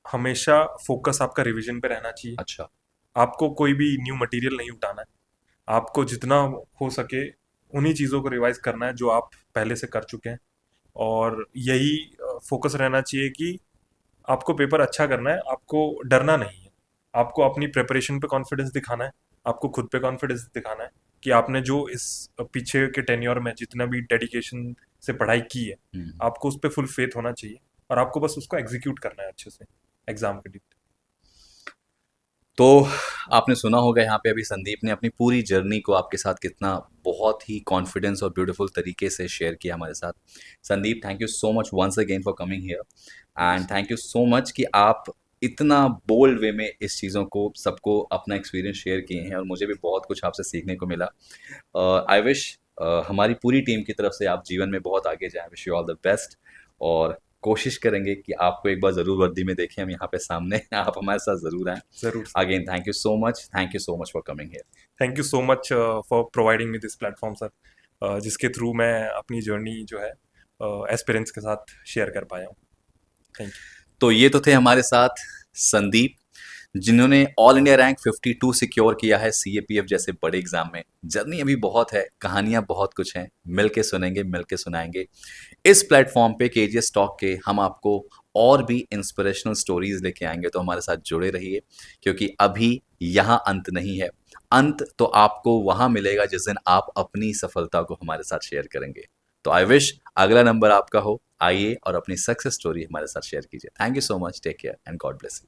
हमेशा फोकस आपका रिवीजन पे रहना चाहिए। अच्छा। आपको कोई भी न्यू मटेरियल नहीं उठाना है। आपको जितना हो सके उन्हीं चीज़ों को रिवाइज करना है जो आप पहले से कर चुके हैं, और यही फोकस रहना चाहिए कि आपको पेपर अच्छा करना है, आपको डरना नहीं है। आपको अपनी प्रिपरेशन पे कॉन्फिडेंस दिखाना है, आपको खुद पे कॉन्फिडेंस दिखाना है कि आपने जो इस पीछे के टेन्योर में जितना भी डेडिकेशन से पढ़ाई की है, हुँ, हुँ। आपको उस पे फुल फेथ होना चाहिए और आपको बस उसको एग्जीक्यूट करना है अच्छे से एग्जाम के दिन। तो आपने सुना होगा यहाँ पे अभी संदीप ने अपनी पूरी जर्नी को आपके साथ कितना बहुत ही कॉन्फिडेंस और ब्यूटीफुल तरीके से शेयर किया हमारे साथ। Sandeep, thank you so much once again for coming here and thank you so much कि आप इतना बोल्ड वे में इस चीज़ों को सबको अपना एक्सपीरियंस शेयर किए हैं और मुझे भी बहुत कुछ आपसे सीखने को मिला। आई विश हमारी पूरी टीम की तरफ से आप जीवन में बहुत आगे जाएं। Wish you all the best और कोशिश करेंगे कि आपको एक बार ज़रूर वर्दी में देखें हम यहाँ पे सामने आप हमारे साथ ज़रूर आएं। ज़रूर। Again thank you so much for coming here. Thank you so much for providing me this platform sir, जिसके थ्रू मैं अपनी जर्नी जो है एस्पिरेंट्स के साथ शेयर कर पाया हूँ। Thank you. तो ये तो थे हमारे साथ संदीप, जिन्होंने ऑल इंडिया रैंक 52 सिक्योर किया है सीएपीएफ जैसे बड़े एग्जाम में। जर्नी अभी बहुत है, कहानियां बहुत कुछ हैं, मिल के सुनेंगे, मिल के सुनाएंगे। इस प्लेटफॉर्म पे केजीएस टॉक के हम आपको और भी इंस्पिरेशनल स्टोरीज लेके आएंगे, तो हमारे साथ जुड़े रहिए क्योंकि अभी यहाँ अंत नहीं है। अंत तो आपको वहां मिलेगा जिस दिन आप अपनी सफलता को हमारे साथ शेयर करेंगे। तो आई विश अगला नंबर आपका हो, आइए और अपनी सक्सेस स्टोरी हमारे साथ शेयर कीजिए। Thank you so much, take care and God bless you.